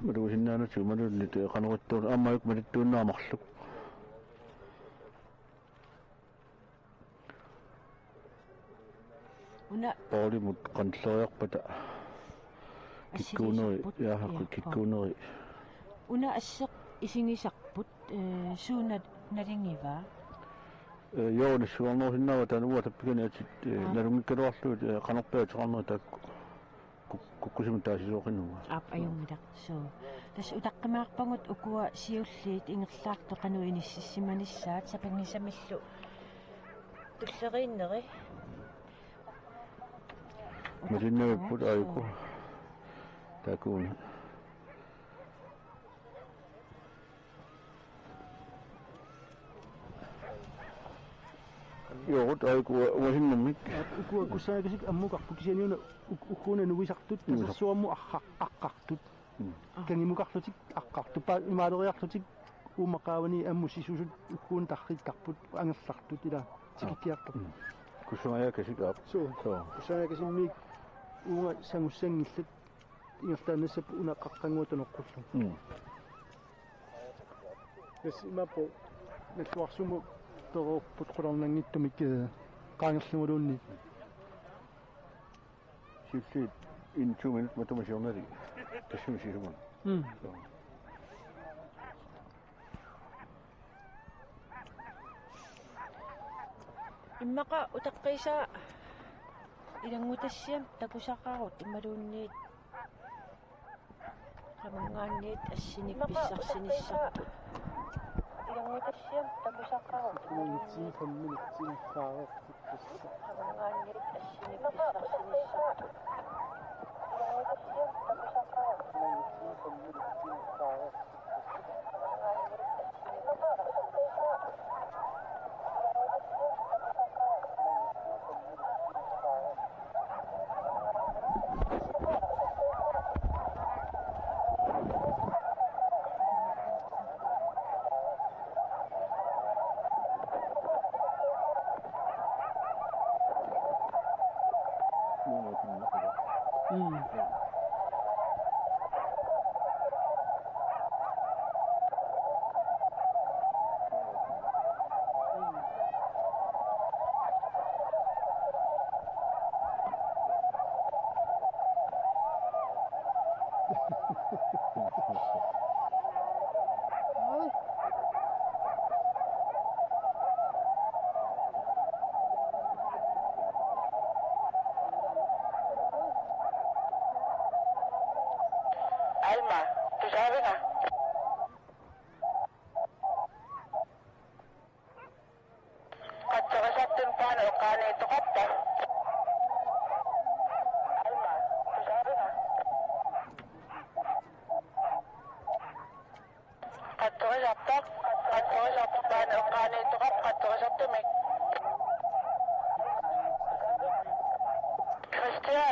maluusinnaanatu maluunnit qanerittuun ammaayuk malittuunnaamarluk una paulimut qanlleriarpata kikkuuneri yaahaqi kikkuuneri una asseq isingisarput suunat nalingiva joonisuarnersinnaava tanuwa tappigani atit nalungikkaluarluut qanerpaatiqarneri taakku kukkusimu taasisuoqinnuga aap ajungilaq suu tas utaqqimаарpangut ukua siulliit ingerlaartu qanu inississimanissaat sapingisamillu tulleriinneri masinnavipput aayuku taakuuna yoqut aayuku wasinnermik ukua kusaagasik ammuqarput kisianiuna ukkuuna nuisartut tasassuammu aqqartut kangimuqarlutik aqqartut pa imaaleriarlutik uumaqaavani ammu sisusut ukkuun tarritkarput angerlartut ila tikikkiartut kussumajakasik aap soo kusaagasimiik uunga sangussangillut ingertaannassap una qaqqanguutaneqqullu yes imappo nalluarsumu terorput qularnangittumik qaangerlunguluunni siulliit in 2 minutes matumasiornali tassumisiisumun иммаqa утаққиsaa илангутассиам такусақарут ималуунниит qamanggaanniit ассиник писсарсиниссарпут илангутассиам такусақарут минутсин 5 минутсин саарат qamanggaanniit ассиник писсарсиниссарпут илангутассиам такусақарут минутсин 5 минутсин саарат Alma, ¿tú sabes nada? Katsokasattun paano ito kapta? Alma, ¿tú sabes nada? Katsokasattu paano ito kapta? Katsokasattu me. Christian.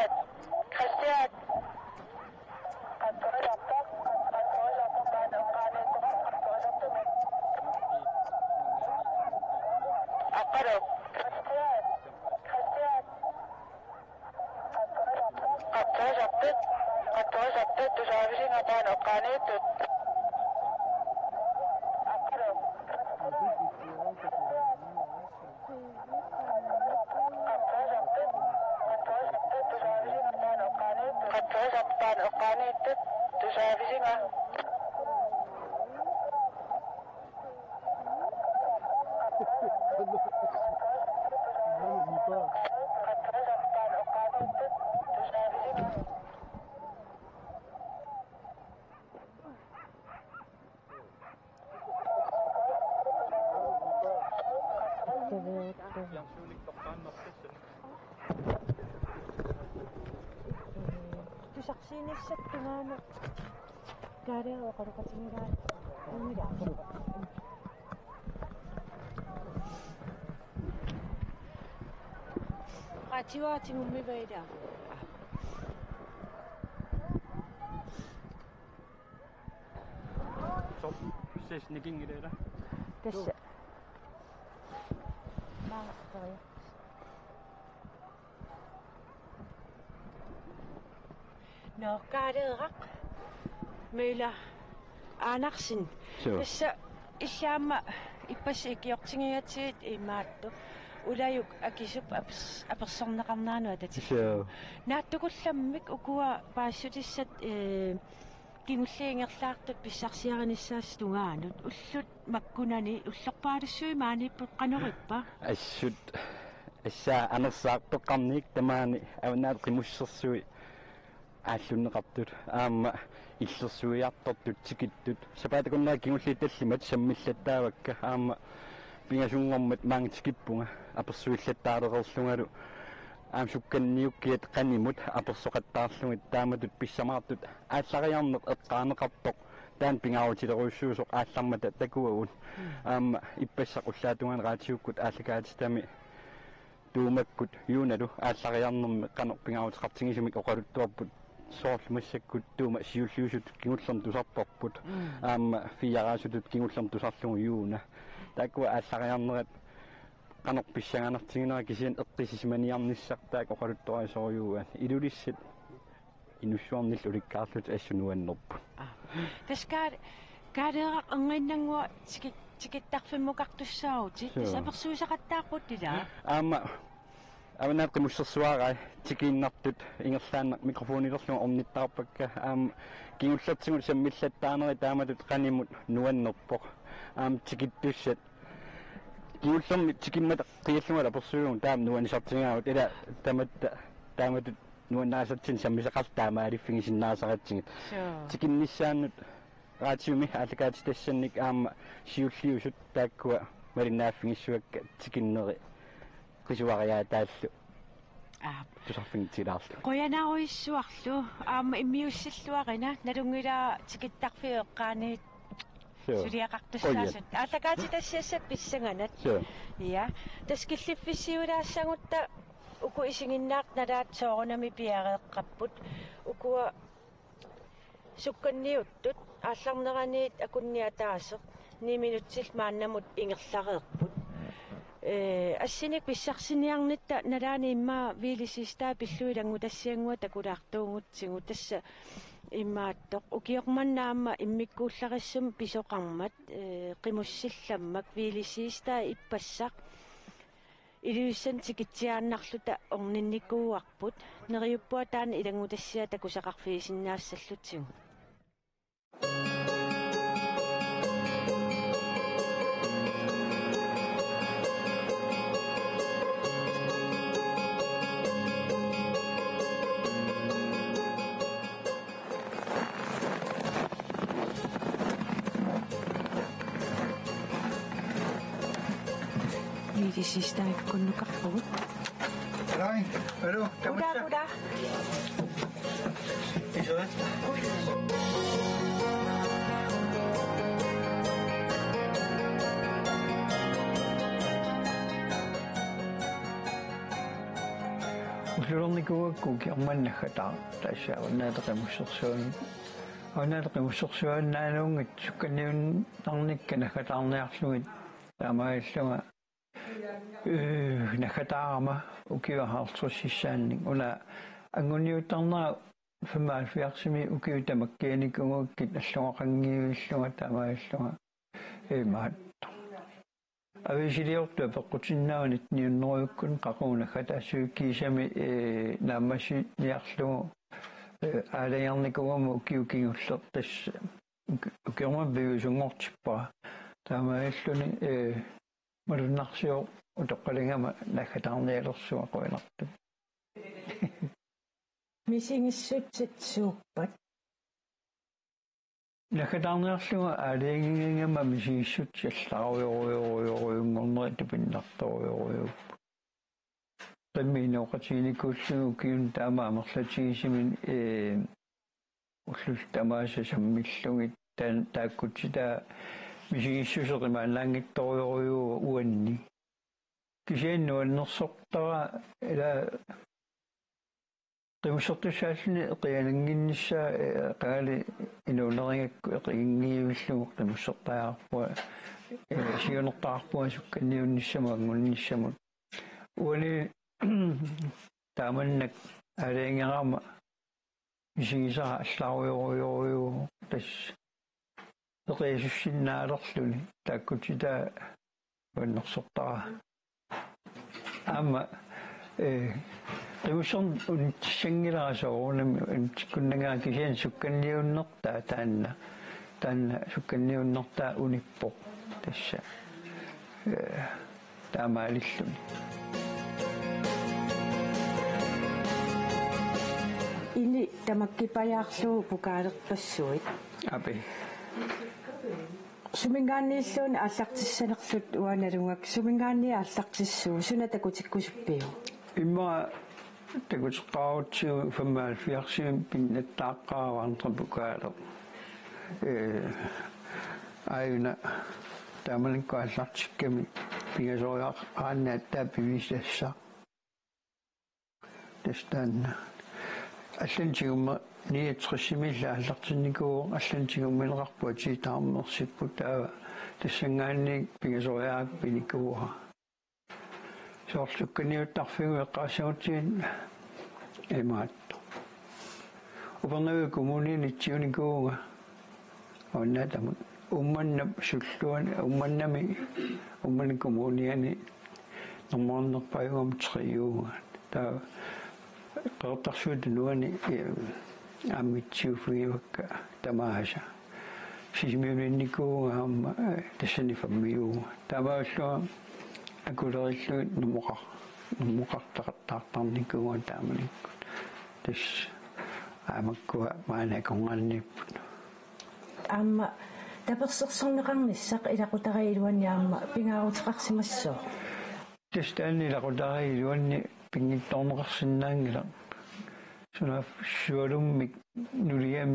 Tusaksinissattumaana kaareeruo qaruqatingaa ummigaa qatiwaatingummivaida Precis, ni ging i det där. tässä maastoja no kaareeraq meila aanarsin tässä иллаама иппас икиортингиатсигит имаатту улаюк акисуп аперсорнеқарнаануа татиллу нааттукулламмик укуа паассутиссат кингуллиингерлаартут писсарсиариниссаас тунгаанут уллут маккунани уллерпаалуссуи мааниппут канориппа ассут ассаа анерсаартоққарник тамаани авнаат қимуссерсуи ааллуннеқартут аама иллерсуиартортут тикиттут сапаатакуннаа кингуллиитталлимат саммиллаттаавакка аама пингасунгормат маангтикиппунга аперсуиллаттаалерерлунгалу аам сукканниуккиат қанимут аперсоқаттаарлугит тааматут писсамаартут ааллариарнеқ эққаанеқартоқ таан пингаавутилеруссуусоқ ааллармата такуагут аама иппассақуллаатунгаан раатиуккут ааллакаатистами туумаккут юуналу ааллариарнерми қанер пингаавутеқартингисумик оқалуттуарпут соорлмассаккут туума сиуллиусут кигуллерм тусарторпут аама фиараасутут кигуллерм тусарлугу юуна такуа ааллариарнерат qanor pissanganartiginera kisian eqqisismaniarnissartaak oqaluttoraisoriuuan ilulissat inussuarnill ulikkaarlut assunuannerpu kaaleera anginnangua tikittarfimmukartussaarutit tasapersuusaqattaarputtila aama avanaat qimussersuaraa tikiinnartut ingerlaanneq mikrofonilerlunga ornittarpakka aama kingullertigut sammillattaaneri taamatut qanimut nuannerpoq aama tikittussat kiullum tikimmat qiyallungala persuugun taam nuanisartingaavut ila taamat nuannaasartin sammisaqartaamaaliffingisinnaasaratsigit tikinnissaannut raatiumi aallakaatitassанник аама сиуллиусут тааккуа малиннааффигиссуакка тикиннери qisuariaataallu тусарфингитилаарлу qoyanaaruissuarlu аама иммиуссиллуарина налунгилаа тикиттарфиеққаани сулиақартуссаасут ааллакаатитассиассап писсанганат я таскиллиффиссиулаассагутта уку исигиннаақ налаат соорунами пиареэққаппут укуа сукканниуттут аалларнераниит акунниатаасеқ 9 минутсил мааннамут ингерлареерпут ассиник писсарсиниарнитта налаани иммаа вилисистаа пиллуилангу тассиангуа такулаартуунгутсигу тасса имааттоқ укиорманнаама иммиккууллариссум писоқармат қимуссилламмак вилисистаа иппассақ илуиссан тикитсиааннарлута орнинникууарпут нериуппуа таана илангу тассиа такусақарфиисиннаассаллутсигу Villesista ikkunnukarpugut. Lai, hallo, Uda. Isoet. Uslornikuakku kiarmannaggataa taassaavanaataqimussersuani авнаатеқимуссерсуааннаалунгит сукканниун тарникканаггатаарниарлугит таамааллунга наггатаарама укиуахаартуссисаанник уна ангуниуттарнера فما في أقسمي وكيو تمكيني كم كيت أسلوع خنجي أسلوع تما أسلوع ما أبي شيء وقت بقولنا ونتني نويكون قاقونا خد أشوف كيشمي نامشي يأسلوع على يعني كم كيو كيو سطش كم بيجون أكتشفا تما أسلوع مرناخشوا وتقولين ما نخدم نيرسوا قوينا Missing is soup, but نخدمناسوا عليه ما مشي شو تشتاوي أو من تبين تمين وقتيني كوسو كيون تاما مخلتشي من وخلت تماشى شميشلوني تاكوتشتا مشي شو شغل ما لانك توي وني كشين ونصق ترى إلى وشرط شاشني قيان النساء قال إنه نريك قيني وشلو وشرط عفوا شيء نقطع عفوا سكني والنساء من النساء ولي تعملنك على غام جيزة أسلاوي ويو بس تقيس السنة رسلني تاكل جدا والنقطع أما وشون شنجراso kunanga kisen sukkanniunnerta taanna sukkanniunnerta unippo tassa taamaalilluni ili tamakkipajaarluu pukaalerpassuit api sumingaanniilluun aallartissanerlut uanalungak sumingaanni aallartissuu sunatakutikkusuppiu imma تقول فما في أقسام بين الطاقة وانطبقاته أيونا تعمل كواسات كمي في زوجة عنا تابيش السا تستنى أصلاً تيوم نية تخشمي لا لقتنيكو أصلاً تيوم من رقبة جي تعمل سيبوتا تسنغاني في زوجة بينيكوها سأرسلكني التخفيف والقاسوتين إيمات وبنوي كموني نتيوني كوغا ونادم أمنا شلون أمنا كموني يعني نمان نقبايهم تخيوها تا قرطة شود نواني عمي تشوفي وكا تماشا شجميوني نيكوغا هم تسني فميوها تماشا أقول رجل نموقع تقطعني كون تعملي تش عمكوا معنا كونني أما تبصصون نقمنسق إذا قلت غير وني أما بيناو تقسم السوق تستني إذا قلت غير وني بين تنقص النانجلا شنو شورم نوريا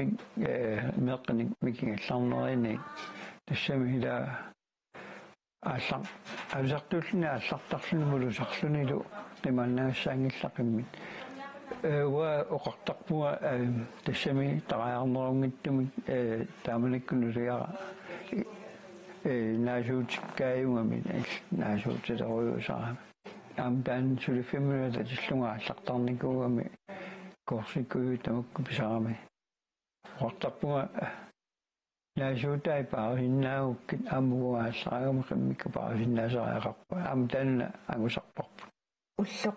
مقني مكين صنعيني تسمي إذا أصلا أبزقتني أصلا ملو شخصني لو لما ساني ساقمين وأقطقوا تسمي تغير نرون تمي تعملك نريا ناجوت كاي ومن ناجوت تدعو صاحب أمدان سلفي من هذا تسلم أصلا كوامي كورسي كوي تمك بسامي وأقطقوا لا شو تاي باهنا وكن أمو أسعى مخمك باهنا زعيق أمدن أمو سقط. وشق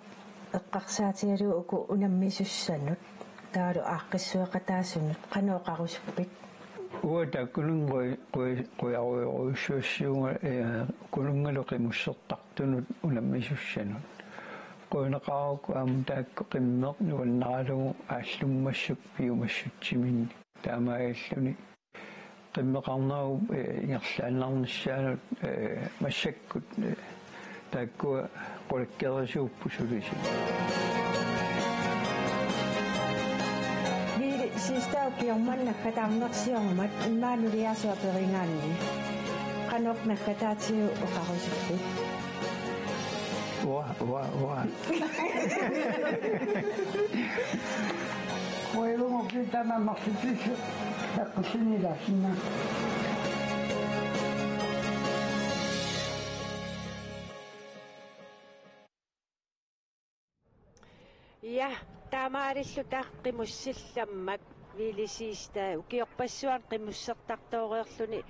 القصاتيري وكو نميس السنة دارو أقص وقتاسن قنو قاوس بيت. هو دا كلن قوي أو شو كلن لقي مشتقتن ونميس السنة. قوي نقاوك أمدك قمق والنعلو أسلم مشك فيو مشك من تاما يسلني. قم قلنا يخشعنا نشان مشك تاكو قول كذا شوف بشوريشي. لي سيستاو كيوم من كتام نقصيهم ما نريا سوا بريناني قنوق نكتاتي وقاوسي. واه ويلو ممكن تمام مقصدش تقصني لكن Ja, taamaalillu taqqimussillammak viilisiista ukiorpassuan qimmussertartooreerluni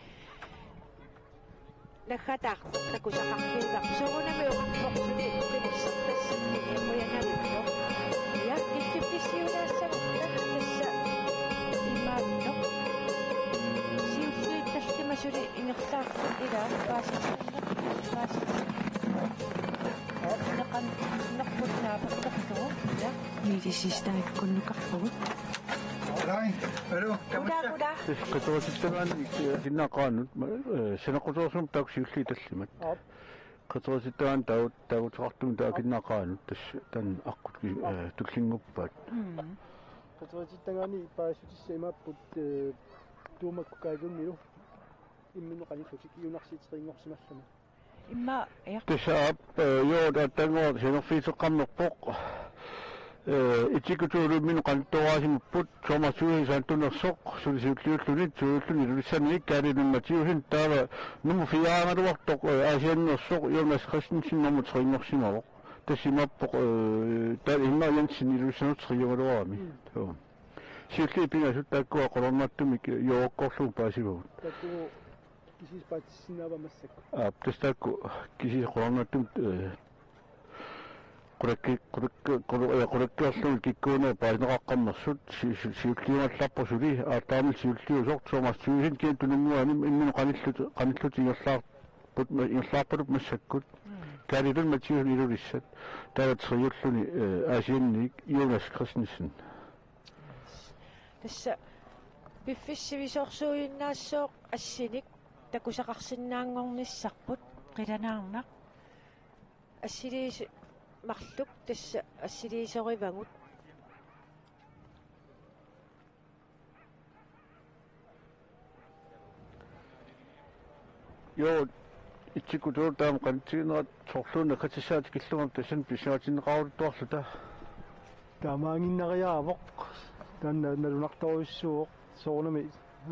naggataq takusaqarliivaq soonami uqarporluni qimmussertassinni emuyanavitto ja kissippissiunaassavaqta tassa imaatto siulluittastimasuli ingerlaartut ilaa paasitsillerpaasitsillerneqan neqqutnaapaqtorlugu ja viilisiistaikkunnukarlugut qitoosittangaan kinnaaqaanut senequtoorsum tauksiulli tallimat qitoosittangaan tauteqartum taakinnaaqaanut tass tan aqqut tullinguppaat qitoosittangaani paasutissa imapput tuumakkukaagummilu imminuqanillutik iunarsiiteriingorsimallama imma tasaap yoota tangoor senerfiiseqqarnerpoq itikutuulu minu qantoraasimupput somasuuhi saantunersoq sulisiulliullunit suulluni lulissanik kaalilumatiuhin taava numu fiaamaluartoq aasiannersoq Jonas Christensen numutrinngorsimaroq tassimappoq taal imma Jensen ilulissanutriumaluarami so siulli pingasut takkua qolornaattumik yookkorlu paasivugut takku kisis paatissinaavamassakku tastakku kisis qolornaattum qurikkiorlun kikkuuna paasneqaqqammersut siulliumallarpusuli aataamil siulliusort somarsuusin kientununguanim imminu qanillut ingerlaarput massakkut kaalilun matiusun ilulissat taatriulluni aasianniik Jonas Christensen tassa piffissivisorsuuyinnaassooq assinik takusaqarsinnaangornissarput qilanaarnaq assiliis mарлук тасса ассилисоривагут jo itsikutoo taam qantiinerat sorluuna qatissaatik killungam tassan pisiatinneqarultuarluta taamaanginnariaavoq taanna nalunartoruissuuq soornami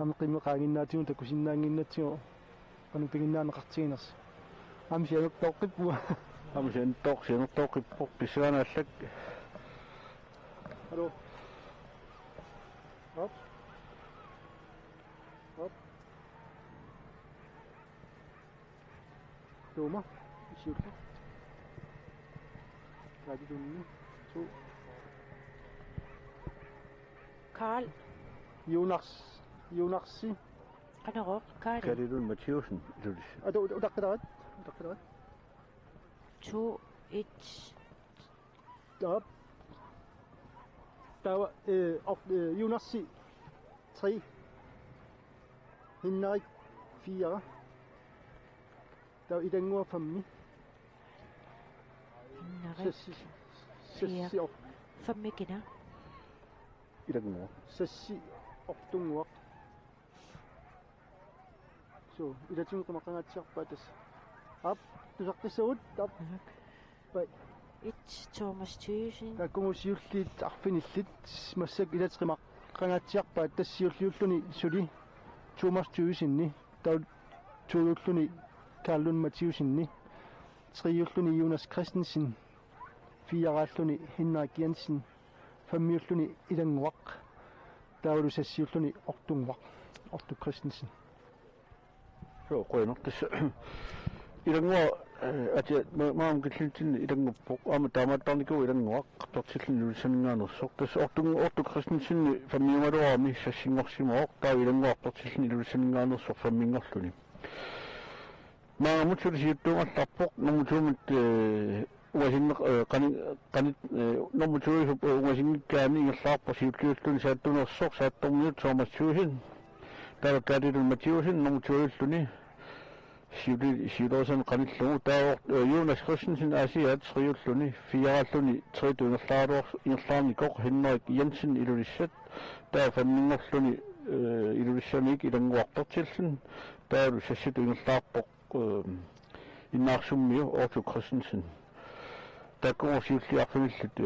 amqimmeqaaginnaatigun takusinnaanginnatsigu qanupiginnaaneqartiginers amsianuqtoqqipua amsiantoq pisuanaallak hallo hop hop Toma, isyurka. Lagi dulu. So. Karl. Jonaksi. Kan ook, Karl. Kan du Matthäusen? Udah kedarat. Udah kedarat. 2, 1. Stop. Der var Jonaksi 3. Henrik 4. Der var i den ord for mig. Henrik 4. For mig kender. I den ord. Sessi 8 ord. So, i den ting kommer at tjekke på det. Op, du sagte så ud. Op. Bye. 1 Thomas Thyssen. Der kommer sjovt affinitligt. Massak i det trimmer. Kan at tjekke på det sjovt så Thomas Thyssen ni. Der tog Karlun Matthäusen, 3 Jonas Christensen, 4 Henrik Jensen, 5 Idan Wak, der var du 6 Wak, Otto Christensen. Så går jeg nok det. Idan Wak, at jeg meget kan Idan Wak, og der var ikke Idan Wak, der til nu sådan noget så. Det Otto Christensen, familien var med 6 år, der Idan Wak, der til nu sådan noget så familien slutning. Ma mutul situ tapok nomutut wasin kan nomutut wasin kan ingslap positif tun satu nosok satu minut sama Thyssen der kadi dun Matthäusen nomutut tuni sidosan kan lu ta Jonas Christensen asiat triut tuni 4 tuni 3 dun slaro inslami kok Henrik Jensen ilurisset der famingen tuni ilurissanik i den waqtortilsen der sessit inslap innarsummiu Otto Christensen takko siuliarfillit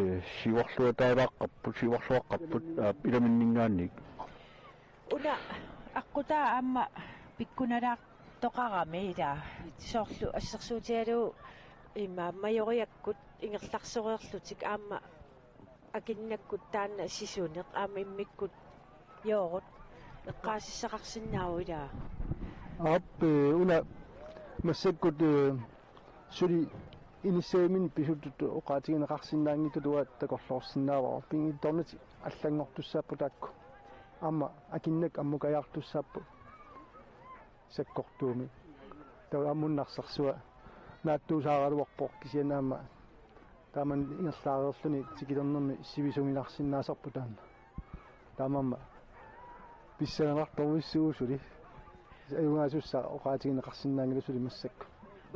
siuarluataalaqqapput siuarluaqqapput ilaminningaannik una aquta amma pikkunalaaq toqarami ila soorlu assersuutialu imma majoriakkut ingerlarsoreerlutik amma akinnakkut taanna sisuneq aamimmikkut yoorut eqqaasissaqarsinnauilaa una massakkut suli inissaamin pisutut oqaatigineqarsinnaangittu tuat takorlorsinnaavaa pingi tornati аллангортуссааппу таакку аама акиннак аммукаяртуссааппу саккортууми таа аммуннарсарсуа нааттуусааралуарпор кисианаама тааман ингерлаареерлүни тикилернерми сивисуминарсиннаасарпу таана таамамма писсаганарторуиссуусули аюгаасусса оqaatigineqarsinnaangилусули массакку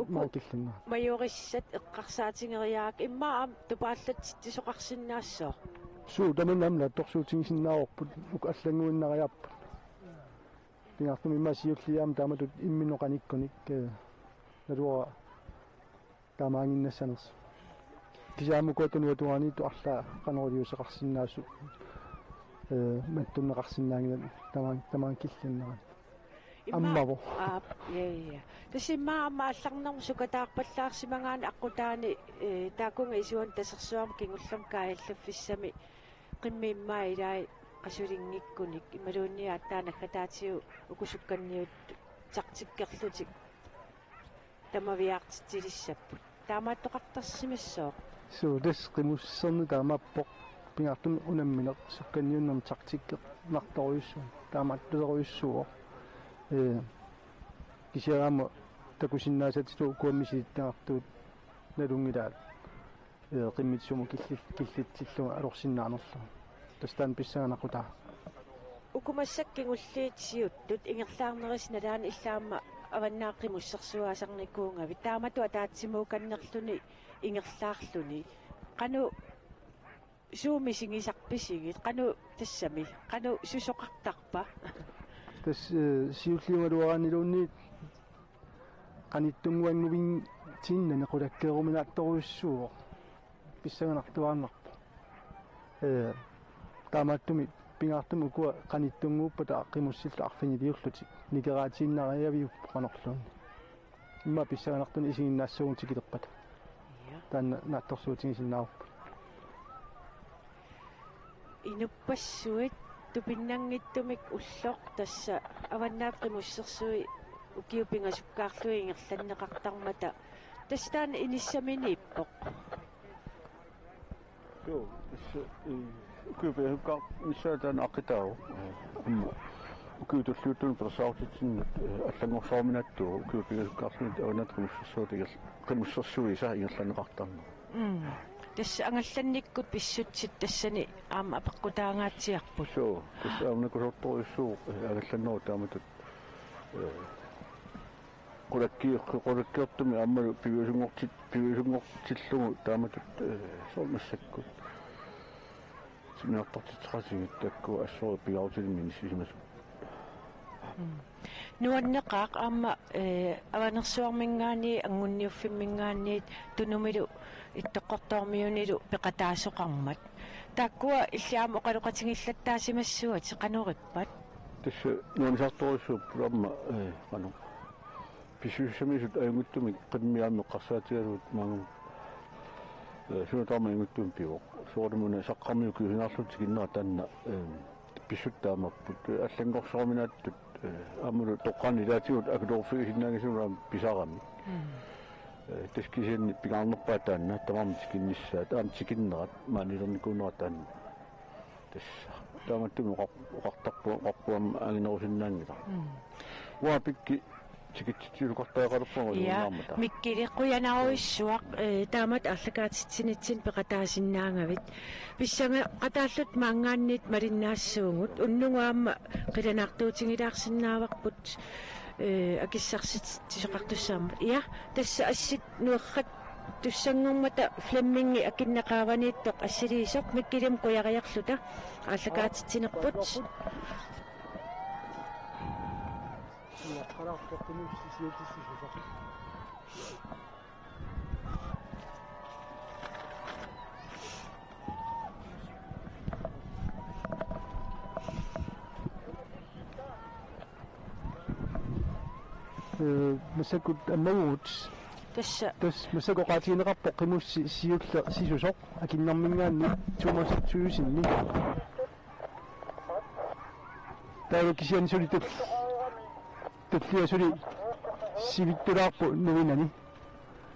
маакиллинна майорissat эққарсаатингериаак иммаа тупааллат тисоқарсиннаассоо суу таманамла торсуутингисиннаарорпут ук аллангуиннариарпут пингартуми массиуллиаам тааматут имминеқаниккуник налуара таамаангиннассанерс кисаамукуатунуатуанииту арлаа канорилиусеқарсиннаассу маттуннеқарсиннаангила тамаан киллиннера аммаво я тасимма амма алларнерму сукатаарпаллаарсимагаани аққутаани таакунга исуан тасерсуарма кингуллам кааллаффиссами qimmiimmaa ilai qasulinngikkunik imaluunniaat taanaggataatiu ukusukkanniut taqtikkerlutik tamaviaartittilissapput taamaattoqartarsimassoo suu tas qimusserni taamappoq pingartun unammineq sukkanniunnerm taqtikkeq nartoruissu taamaattuleruissuo kisiaraama takusinnaasatitu kuammisittangartuut nalungilaat qimmitssumu killitsillunga alorsinnaanerlu tastaan pissaganaqqutaa ukumassakkingullиитсиуттут ингерлаарнерис налаана иллаама аваннааққимуссерсуаасарникуунгави таамату атаатсимууканнерлүни ингерлаарлүни qanu суумисигисарписигит qanu тассами qanu сусоқартарпа тас сиуллиумалуаранилуунни qanittungуангувин тиннани qulakkeeruminaattoruissuo писсаганартуаарнарпу таамааттуми пингаартуми куа qanittungууппата аққимуссилла арфинилиуллути никераатииннариавиуппо qanorluun имма писсаганартуни исигиннаассуун тикилерпат таанна наатторсуутигисиннааруппу инуппассуит тупиннангиттумик уллоқ тасса аваннааққимуссерсуи укиупингасуккаарлуи ингерланнеқартармата тастаана иниссаминиппоқ joo kyllä hukka nissaatan aqitao ukutulluutun persaartitsin allangorsorminattu ukupingasukkaarlunit aunatqimussersuutigal qimussersuisa ingerlaneqartarna тасса ангалланниккут писсутсит тассани аама апаққутаангааtsiarput joo тасса аунакусорторуссуу агалланнеру тааматут qulakkiiqqortuми аммалу пивисунгортиллугу тааматут соормассаккут симиартартитсақасигит такку ассоо пигаутилмини сисимасу нуаннеқаақ аама аванерсуармингаани ангунниуффиммингаанниит тунумилу иттоққортоормиунилу пеқатаасоқармат тааккуа иллаама оқалоқатингиллаттаасимассуат қанориппат тасса нуанисарторуссууп амма қано писусамисут аюнгуттуми қиммиаами қарсаатигалуут маангу сунатаамингуттуми пиво соормуна саққармиу кюхинаарлутикиннера таанна писсуттаамаппут аллангорсоорминааттут аммулу тоққанилаатигут акулорфигисиннаагисунаам писарами таскисианни пигарнерпаа таанна тамармитикиннссаа таамтикиннерат маанилерникуунера таанна тасса тааматтуми оқартарпу оқарпуам агинерусиннаангила уапикки ja mikkiliqquyanauissuaq taamat арлакаатитсинитсин пеқатаасиннаангавит писсага qataallut маангааннит малиннаассуугут уннугаама қиланаартуутингилаарсинааварпут акиссарсит тисоқартуссаама я тасса ассит нуеррат туссангормата флемминги акиннеқааванииттоқ ассилиисоқ миккилим қуяриарлута арлакаатитсинерпут مسكت أموت тас масакоqaatiинеqarpoq qimусси сиулла сисусоq акиннэрмингаанни туумасатсуусинни таава кисиансули таллиасули сивиттулаарпу нуинани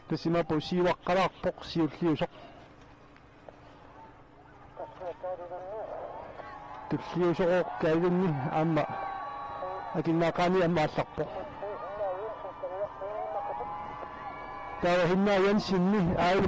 тассимаапу сиуаққалаарпоқ сиуллиусоқ таллиусоқ каалунни аама акиннаақаани аммаалларпоқ таава хиннаа янсинни аалма